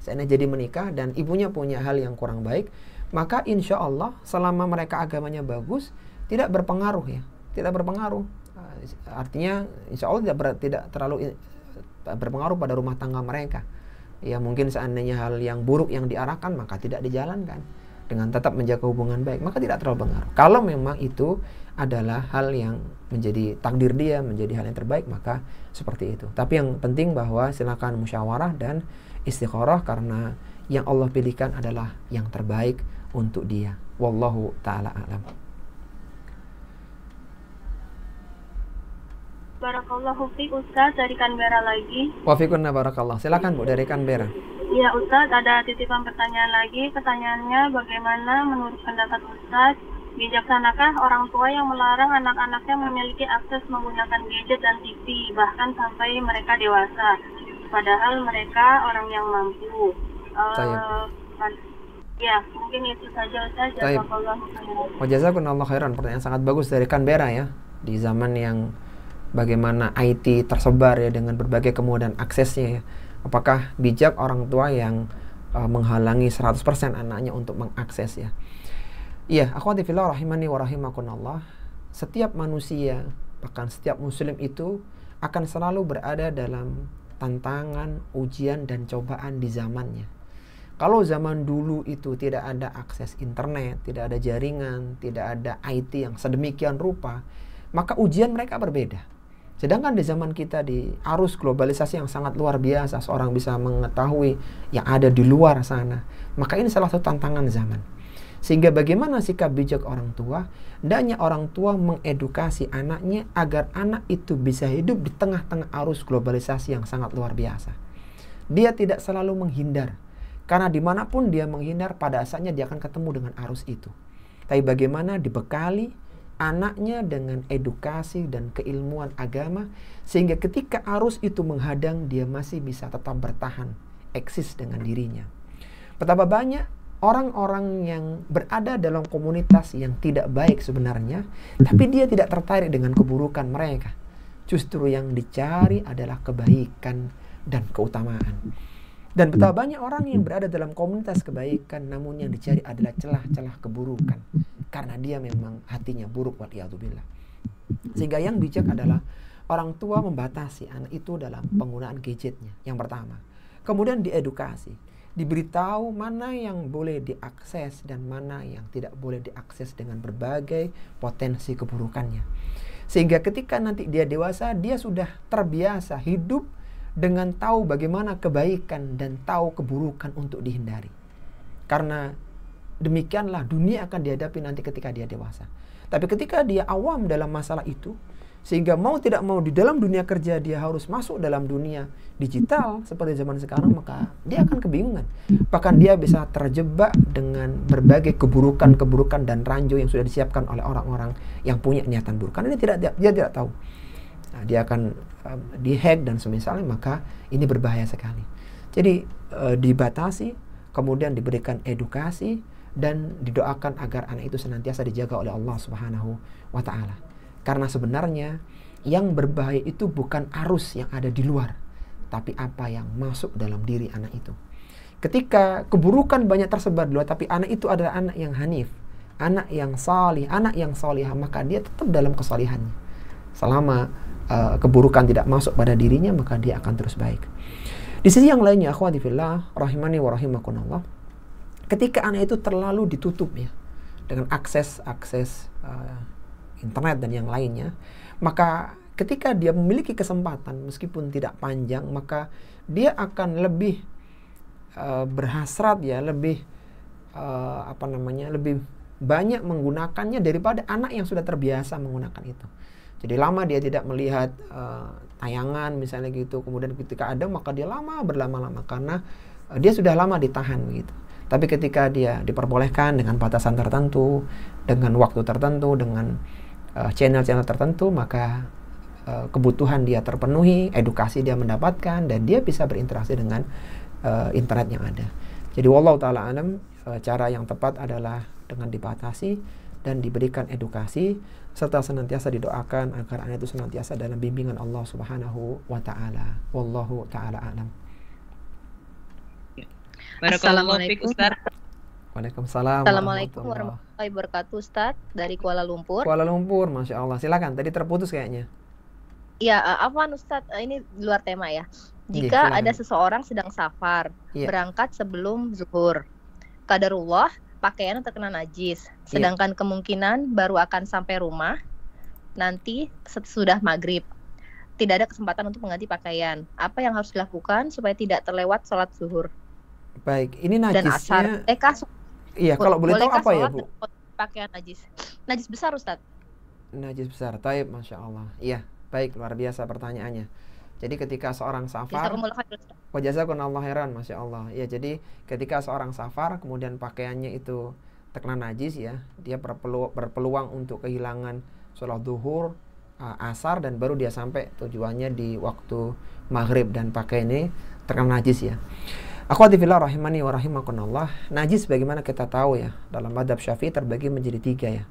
dan ibunya punya hal yang kurang baik, maka insya Allah selama mereka agamanya bagus, tidak berpengaruh ya, tidak berpengaruh. Artinya insya Allah tidak terlalu berpengaruh pada rumah tangga mereka. Ya, mungkin seandainya hal yang buruk yang diarahkan, maka tidak dijalankan dengan tetap menjaga hubungan baik, maka tidak terlalu berpengaruh. Kalau memang itu adalah hal yang menjadi takdir dia, menjadi hal yang terbaik, maka seperti itu. Tapi yang penting bahwa silakan musyawarah dan istikharah, karena yang Allah pilihkan adalah yang terbaik untuk dia. Wallahu ta'ala a'lam. Barakallahu fiik Ustaz, dari Canberra lagi. Wa fiikunna barakallah. Silakan Bu dari Canberra. Ya Ustaz, ada titipan pertanyaan lagi. Pertanyaannya, bagaimana menurut pendapat Ustaz Bijaksanakah orang tua yang melarang anak-anaknya memiliki akses menggunakan gadget dan TV, bahkan sampai mereka dewasa, padahal mereka orang yang mampu? Ya, mungkin itu saja Ustaz. Jazakumullah khairan. Pertanyaan sangat bagus dari Canberra ya. Di zaman yang bagaimana IT tersebar ya dengan berbagai kemudahan aksesnya ya. Apakah bijak orang tua yang menghalangi 100% anaknya untuk mengakses ya? Iya, akhwati fillah rahimani wa rahimakumullah. Setiap manusia, bahkan setiap muslim itu akan selalu berada dalam tantangan, ujian dan cobaan di zamannya. Kalau zaman dulu itu tidak ada akses internet, tidak ada jaringan, tidak ada IT yang sedemikian rupa, maka ujian mereka berbeda. Sedangkan di zaman kita, di arus globalisasi yang sangat luar biasa, seorang bisa mengetahui yang ada di luar sana, maka ini salah satu tantangan zaman. Sehingga bagaimana sikap bijak orang tua? Hendaknya orang tua mengedukasi anaknya agar anak itu bisa hidup di tengah-tengah arus globalisasi yang sangat luar biasa. Dia tidak selalu menghindar, karena dimanapun dia menghindar, pada asalnya dia akan ketemu dengan arus itu. Tapi bagaimana dibekali anaknya dengan edukasi dan keilmuan agama, sehingga ketika arus itu menghadang, dia masih bisa tetap bertahan, eksis dengan dirinya. Betapa banyak orang-orang yang berada dalam komunitas yang tidak baik sebenarnya, tapi dia tidak tertarik dengan keburukan mereka. Justru yang dicari adalah kebaikan dan keutamaan. Dan betapa banyak orang yang berada dalam komunitas kebaikan, namun yang dicari adalah celah-celah keburukan, karena dia memang hatinya buruk, waliyadzubillah. Sehingga yang bijak adalah orang tua membatasi anak itu dalam penggunaan gadgetnya, yang pertama. Kemudian diedukasi, diberitahu mana yang boleh diakses dan mana yang tidak boleh diakses dengan berbagai potensi keburukannya. Sehingga ketika nanti dia dewasa, dia sudah terbiasa hidup dengan tahu bagaimana kebaikan dan tahu keburukan untuk dihindari. Karena demikianlah dunia akan dihadapi nanti ketika dia dewasa. Tapi ketika dia awam dalam masalah itu, sehingga mau tidak mau di dalam dunia kerja dia harus masuk dalam dunia digital seperti zaman sekarang, maka dia akan kebingungan. Bahkan dia bisa terjebak dengan berbagai keburukan-keburukan dan ranjau yang sudah disiapkan oleh orang-orang yang punya niatan buruk. Karena dia tidak tahu. Nah, dia akan dihack dan semisalnya, maka ini berbahaya sekali. Jadi dibatasi, kemudian diberikan edukasi dan didoakan agar anak itu senantiasa dijaga oleh Allah Subhanahu wa taala. Karena sebenarnya yang berbahaya itu bukan arus yang ada di luar, tapi apa yang masuk dalam diri anak itu. Ketika keburukan banyak tersebar di luar, tapi anak itu adalah anak yang hanif, anak yang salih, anak yang salihah, maka dia tetap dalam kesalihannya. Selama keburukan tidak masuk pada dirinya, maka dia akan terus baik. Di sisi yang lainnya, akhwati fillah rahimani wa rahimakumullah, ketika anak itu terlalu ditutup ya dengan akses internet dan yang lainnya, maka ketika dia memiliki kesempatan meskipun tidak panjang, maka dia akan lebih berhasrat ya, lebih lebih banyak menggunakannya daripada anak yang sudah terbiasa menggunakan itu. Jadi lama dia tidak melihat tayangan misalnya gitu, kemudian ketika ada maka dia berlama-lama karena dia sudah lama ditahan begitu. Tapi ketika dia diperbolehkan dengan batasan tertentu, dengan waktu tertentu, dengan channel-channel tertentu, maka kebutuhan dia terpenuhi, edukasi dia mendapatkan, dan dia bisa berinteraksi dengan internet yang ada. Jadi wallahu ta'ala alam, cara yang tepat adalah dengan dibatasi dan diberikan edukasi, serta senantiasa didoakan agar anak itu senantiasa dalam bimbingan Allah Subhanahu wa ta'ala. Wallahu ta'ala alam. Assalamualaikum Ustaz. Waalaikumsalam. Assalamualaikum warahmatullahi wabarakatuh, Ustaz, dari Kuala Lumpur. Kuala Lumpur, Masya Allah. Silakan, tadi terputus kayaknya. Ya, afwan Ustaz, ini di luar tema ya. Jika ada seseorang sedang safar, berangkat sebelum zuhur, qadarullah pakaiannya terkena najis, sedangkan kemungkinan baru akan sampai rumah nanti sesudah maghrib. Tidak ada kesempatan untuk mengganti pakaian. Apa yang harus dilakukan supaya tidak terlewat sholat zuhur? Baik, ini najisnya. Dan asar. Iya, kalau boleh tahu apa ya, Bu? Pakaian najis. Najis besar, Ustaz. Najis besar. Taib, Masya Allah. Iya, baik, luar biasa pertanyaannya. Jadi ketika seorang safar, wajazakumullah khairan, Masya Allah. Ya, jadi ketika seorang safar kemudian pakaiannya itu terkena najis ya, dia berpeluang untuk kehilangan sholat zuhur, asar, dan baru dia sampai tujuannya di waktu maghrib dan pakai ini terkena najis ya. Akhwati fillah rahimani wa rahimakumullah. Najis bagaimana kita tahu ya, dalam mazhab Syafi'i terbagi menjadi 3 ya.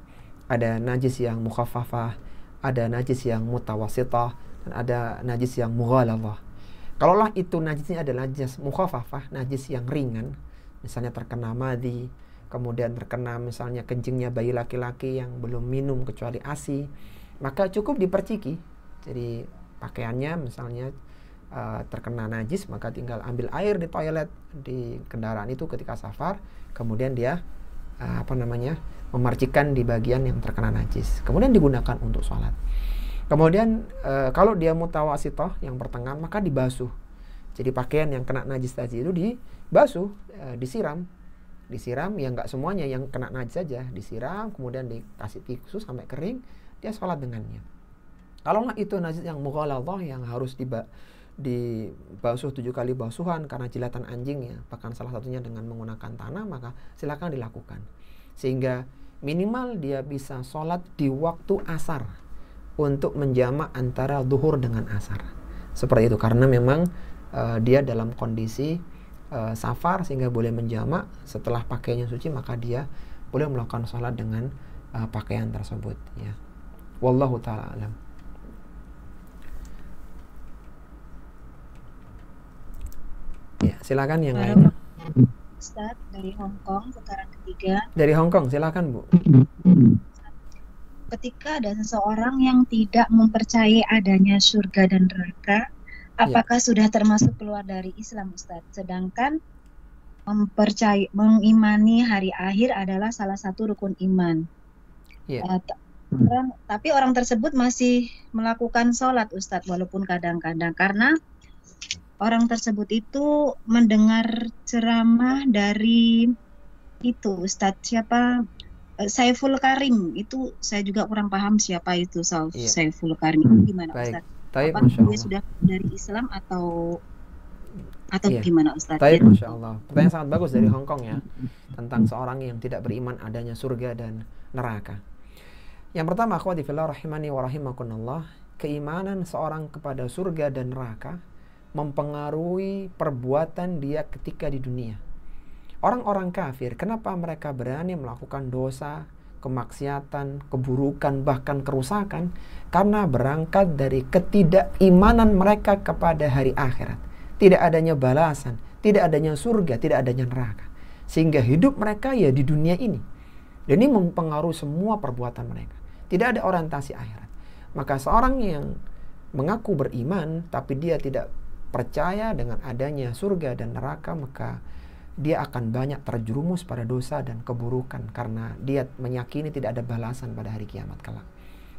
Ada najis yang mukhaffafah, ada najis yang mutawassithah, dan ada najis yang mughaladzah. Kalaulah itu najisnya adalah najis mukhaffafah, najis yang ringan, misalnya terkena madhi, kemudian terkena misalnya kencingnya bayi laki-laki yang belum minum kecuali ASI, maka cukup diperciki. Jadi pakaiannya misalnya terkena najis, maka tinggal ambil air di toilet di kendaraan itu ketika safar, kemudian dia memercikan di bagian yang terkena najis, kemudian digunakan untuk sholat. Kemudian kalau dia mutawassithah yang pertengahan, maka dibasuh. Jadi pakaian yang kena najis tadi itu dibasuh, disiram ya, nggak semuanya yang kena najis saja, disiram kemudian dikasih tisu sampai kering, dia sholat dengannya. Kalau nggak itu najis yang mughaladzah yang harus dibasuh 7 kali basuhan karena jilatan anjing ya, bahkan salah satunya dengan menggunakan tanah, maka silakan dilakukan sehingga minimal dia bisa sholat di waktu asar untuk menjamak antara zuhur dengan asar seperti itu, karena memang dia dalam kondisi safar sehingga boleh menjamak. Setelah pakaiannya suci maka dia boleh melakukan sholat dengan pakaian tersebut ya. Wallahu ta'ala alam. Ya, silakan yang lain. Ustaz dari Hong Kong, putaran ketiga. Dari Hong Kong, silakan Bu. Ketika ada seseorang yang tidak mempercayai adanya surga dan neraka, apakah sudah termasuk keluar dari Islam, Ustaz? Sedangkan mengimani hari akhir adalah salah satu rukun iman. Tapi orang tersebut masih melakukan sholat, Ustaz, walaupun kadang-kadang karena orang tersebut itu mendengar ceramah dari itu Ustadz siapa, Saiful Karim, itu saya juga kurang paham siapa itu Saiful Karim. Gimana Ustadz? Apa dia sudah dari Islam atau gimana Ustadz? Taib, Masya Allah. Pertanyaan sangat bagus dari Hong Kong ya, tentang seorang yang tidak beriman adanya surga dan neraka. Yang pertama, akhwati fillah rahimani wa rahimakumullah, keimanan seorang kepada surga dan neraka mempengaruhi perbuatan dia ketika di dunia. Orang-orang kafir, kenapa mereka berani melakukan dosa, kemaksiatan, keburukan, bahkan kerusakan? Karena berangkat dari ketidakimanan mereka kepada hari akhirat. Tidak adanya balasan, tidak adanya surga, tidak adanya neraka. Sehingga hidup mereka ya di dunia ini. Dan ini mempengaruhi semua perbuatan mereka. Tidak ada orientasi akhirat. Maka seorang yang mengaku beriman, tapi dia tidak percaya dengan adanya surga dan neraka, maka dia akan banyak terjerumus pada dosa dan keburukan karena dia meyakini tidak ada balasan pada hari kiamat kelak.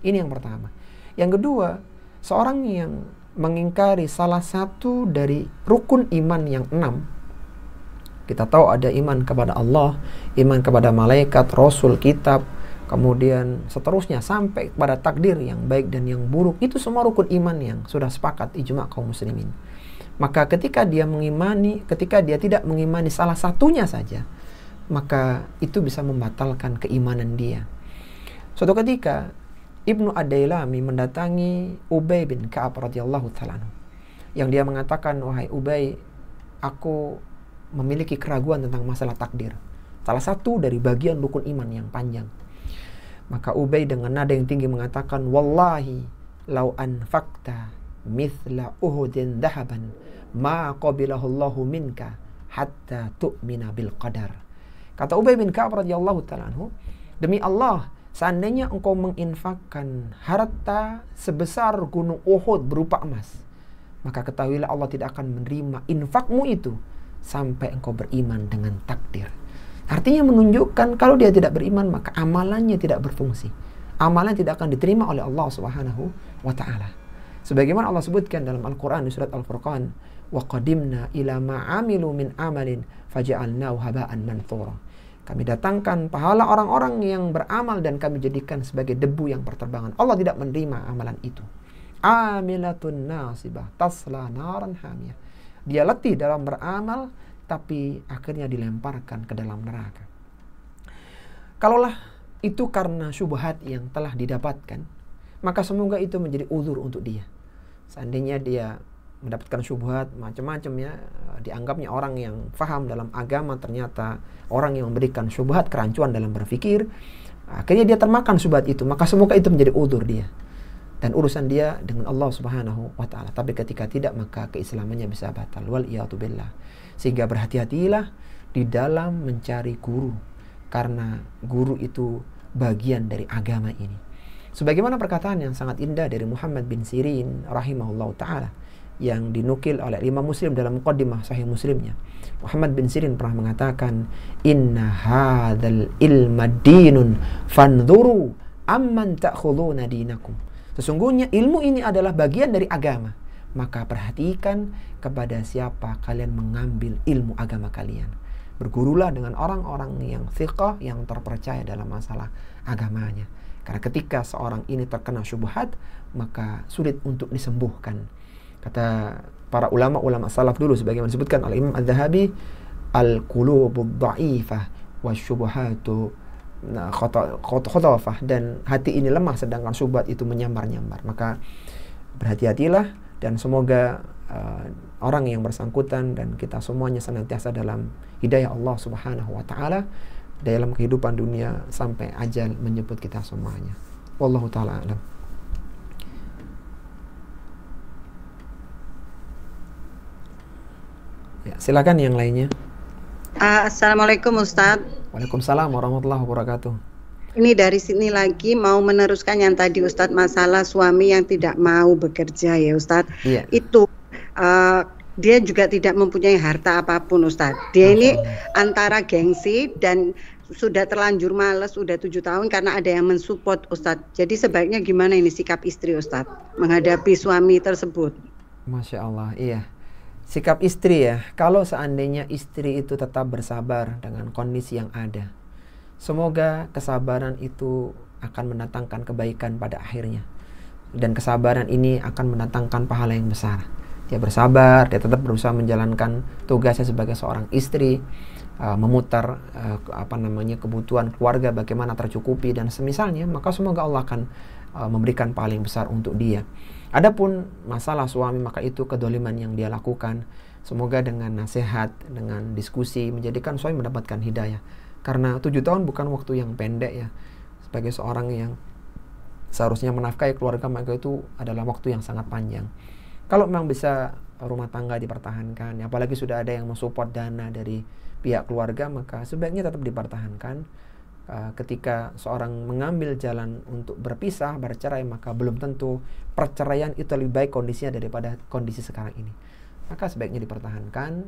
Ini yang pertama. Yang kedua, seorang yang mengingkari salah satu dari rukun iman yang 6. Kita tahu ada iman kepada Allah, iman kepada malaikat, rasul, kitab, kemudian seterusnya sampai kepada takdir yang baik dan yang buruk. Itu semua rukun iman yang sudah sepakat ijma' kaum muslimin. Maka ketika dia tidak mengimani salah satunya saja, maka itu bisa membatalkan keimanan dia. Suatu ketika Ibnu Ad-Dailami mendatangi Ubay bin Ka'ab radhiyallahu ta'ala anhu, yang dia mengatakan, wahai Ubay, aku memiliki keraguan tentang masalah takdir, salah satu dari bagian rukun iman yang panjang. Maka Ubay dengan nada yang tinggi mengatakan, wallahi lau anfaqta mithla Uhudin dhahaban ma qabilahullahu minka hatta tu'mina bil qadar. Kata Ubay bin Ka'ab radhiyallahu ta'ala anhu, demi Allah, seandainya engkau menginfakkan harta sebesar gunung Uhud berupa emas, maka ketahuilah Allah tidak akan menerima infakmu itu sampai engkau beriman dengan takdir. Artinya menunjukkan kalau dia tidak beriman, maka amalannya tidak berfungsi. Amalan tidak akan diterima oleh Allah Subhanahu wa ta'ala. Sebagaimana Allah sebutkan dalam Al-Quran di surat Al-Furqan, wa qadimna ila ma'amilu min amalin faja'alnahu haba'an manthura. Kami datangkan pahala orang-orang yang beramal dan kami jadikan sebagai debu yang berterbangan. Allah tidak menerima amalan itu. Amilatun nasibah tasla naran hamiyah. Dia letih dalam beramal, tapi akhirnya dilemparkan ke dalam neraka. Kalaulah itu karena syubhat yang telah didapatkan, maka semoga itu menjadi uzur untuk dia. Seandainya dia mendapatkan syubhat macam-macam ya, dianggapnya orang yang faham dalam agama, ternyata orang yang memberikan syubhat, kerancuan dalam berpikir, akhirnya dia termakan syubhat itu, maka semoga itu menjadi uzur dia dan urusan dia dengan Allah Subhanahu wa taala. Tapi ketika tidak, maka keislamannya bisa batal, wal iyadu billah. Sehingga berhati-hatilah di dalam mencari guru, karena guru itu bagian dari agama ini. Sebagaimana perkataan yang sangat indah dari Muhammad bin Sirin rahimahullah ta'ala, yang dinukil oleh Imam Muslim dalam muqaddimah Sahih Muslimnya. Muhammad bin Sirin pernah mengatakan, inna hadzal ilma dinun fanzuru amman ta'khuduna dinakum. Sesungguhnya ilmu ini adalah bagian dari agama, maka perhatikan kepada siapa kalian mengambil ilmu agama kalian. Bergurulah dengan orang-orang yang thiqah, yang terpercaya dalam masalah agamanya. Karena ketika seorang ini terkena syubhat, maka sulit untuk disembuhkan. Kata para ulama-ulama salaf dulu, sebagaimana disebutkan oleh Imam Az-Zahabi, al-qulubud dha'ifah wasyubuhatu khotafah, dan hati ini lemah sedangkan syubhat itu menyambar-nyambar. Maka berhati-hatilah, dan semoga orang yang bersangkutan dan kita semuanya senantiasa dalam hidayah Allah Subhanahu wa taala dalam kehidupan dunia sampai ajal menjemput kita semuanya. Wallahu taala a'lam. Ya, silakan yang lainnya. Assalamualaikum Ustadz. Waalaikumsalam warahmatullahi wabarakatuh. Ini dari sini lagi mau meneruskan yang tadi Ustadz, masalah suami yang tidak mau bekerja ya Ustadz. Iya. Itu dia juga tidak mempunyai harta apapun Ustadz. Dia ini antara gengsi dan sudah terlanjur males, sudah 7 tahun karena ada yang mensupport Ustadz. Jadi sebaiknya gimana ini sikap istri Ustadz menghadapi suami tersebut? Masya Allah, iya. Sikap istri ya, kalau seandainya istri itu tetap bersabar dengan kondisi yang ada, semoga kesabaran itu akan mendatangkan kebaikan pada akhirnya. Dan kesabaran ini akan mendatangkan pahala yang besar. Dia bersabar, dia tetap berusaha menjalankan tugasnya sebagai seorang istri, memutar kebutuhan keluarga bagaimana tercukupi dan semisalnya, maka semoga Allah akan memberikan pahala yang besar untuk dia. Adapun masalah suami, maka itu kedoliman yang dia lakukan. Semoga dengan nasihat, dengan diskusi menjadikan suami mendapatkan hidayah. Karena 7 tahun bukan waktu yang pendek ya. Sebagai seorang yang seharusnya menafkahi keluarga, maka itu adalah waktu yang sangat panjang. Kalau memang bisa rumah tangga dipertahankan, apalagi sudah ada yang mensupport dana dari pihak keluarga, maka sebaiknya tetap dipertahankan. Ketika seorang mengambil jalan untuk berpisah, bercerai, maka belum tentu perceraian itu lebih baik kondisinya daripada kondisi sekarang ini. Maka sebaiknya dipertahankan.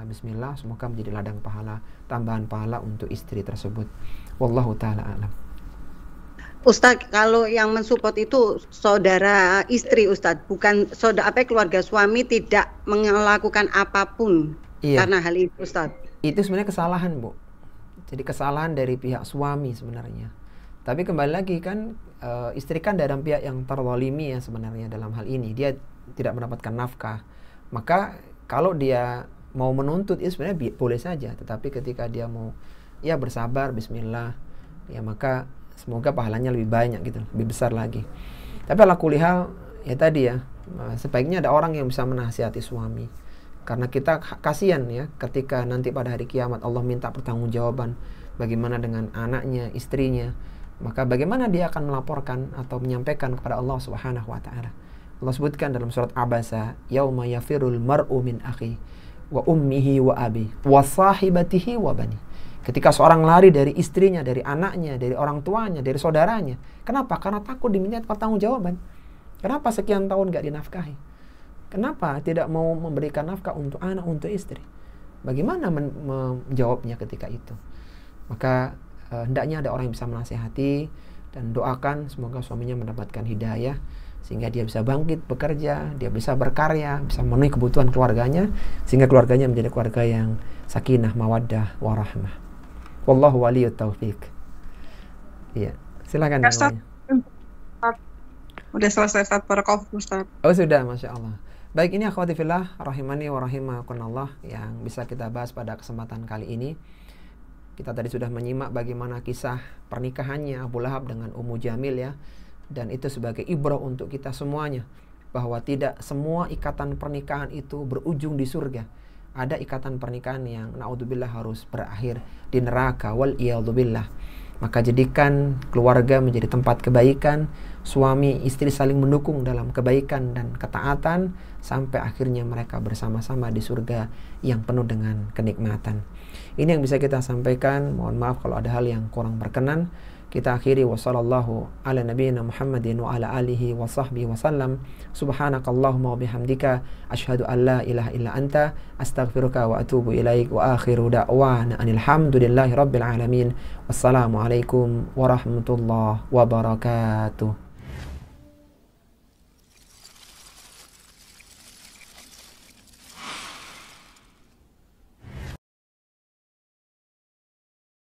Bismillah, semoga menjadi ladang pahala, tambahan pahala untuk istri tersebut. Wallahu ta'ala a'lam. Ustadz, kalau yang mensupport itu saudara istri Ustadz, bukan keluarga suami tidak melakukan apapun karena hal itu Ustadz. Itu sebenarnya kesalahan, Bu. Jadi kesalahan dari pihak suami sebenarnya. Tapi kembali lagi kan, istri kan dalam pihak yang terzalimi ya sebenarnya dalam hal ini. Dia tidak mendapatkan nafkah. Maka kalau dia mau menuntut, ya sebenarnya boleh saja. Tetapi ketika dia mau ya bersabar, bismillah, ya maka semoga pahalanya lebih banyak gitu, lebih besar lagi. Tapi ala kulli hal, ya tadi ya, sebaiknya ada orang yang bisa menasihati suami. Karena kita kasihan ya, ketika nanti pada hari kiamat Allah minta pertanggungjawaban bagaimana dengan anaknya, istrinya, maka bagaimana dia akan melaporkan atau menyampaikan kepada Allah Subhanahu wa taala. Allah sebutkan dalam surat Abasa, yauma yafirul mar'u min akhi wa ummihi wa abi wa sahibatihi wa bani. Ketika seorang lari dari istrinya, dari anaknya, dari orang tuanya, dari saudaranya. Kenapa? Karena takut diminta pertanggungjawaban. Kenapa sekian tahun gak dinafkahi? Kenapa tidak mau memberikan nafkah untuk anak, untuk istri? Bagaimana menjawabnya ketika itu? Maka hendaknya ada orang yang bisa menasihati dan doakan semoga suaminya mendapatkan hidayah sehingga dia bisa bangkit bekerja, dia bisa berkarya, bisa memenuhi kebutuhan keluarganya sehingga keluarganya menjadi keluarga yang sakinah, mawaddah, warahmah. Wallahu waliyut taufiq. Iya, silakan. Udah selesai Ustaz, barakallahu Ustaz. Oh sudah, Masya Allah. Baik, ini akhwati fillah rahimani wa rahimakumullah yang bisa kita bahas pada kesempatan kali ini. Kita tadi sudah menyimak bagaimana kisah pernikahannya Abu Lahab dengan Ummu Jamil ya. Dan itu sebagai ibrah untuk kita semuanya, bahwa tidak semua ikatan pernikahan itu berujung di surga. Ada ikatan pernikahan yang naudzubillah harus berakhir di neraka, wal iyadzubillah. Maka jadikan keluarga menjadi tempat kebaikan, suami istri saling mendukung dalam kebaikan dan ketaatan, sampai akhirnya mereka bersama-sama di surga yang penuh dengan kenikmatan. Ini yang bisa kita sampaikan. Mohon maaf kalau ada hal yang kurang berkenan. Kita akhiri wa sallallahu ala nabiyyina Muhammadin wa ala alihi wa sahbihi wa sallam. Subhanakallahumma wa bihamdika asyhadu an la ilaha illa anta astaghfiruka wa atubu ilaik. Wa akhiru da'wana anil hamdulillahi rabbil alamin. Wassalamu alaikum warahmatullahi wabarakatuh.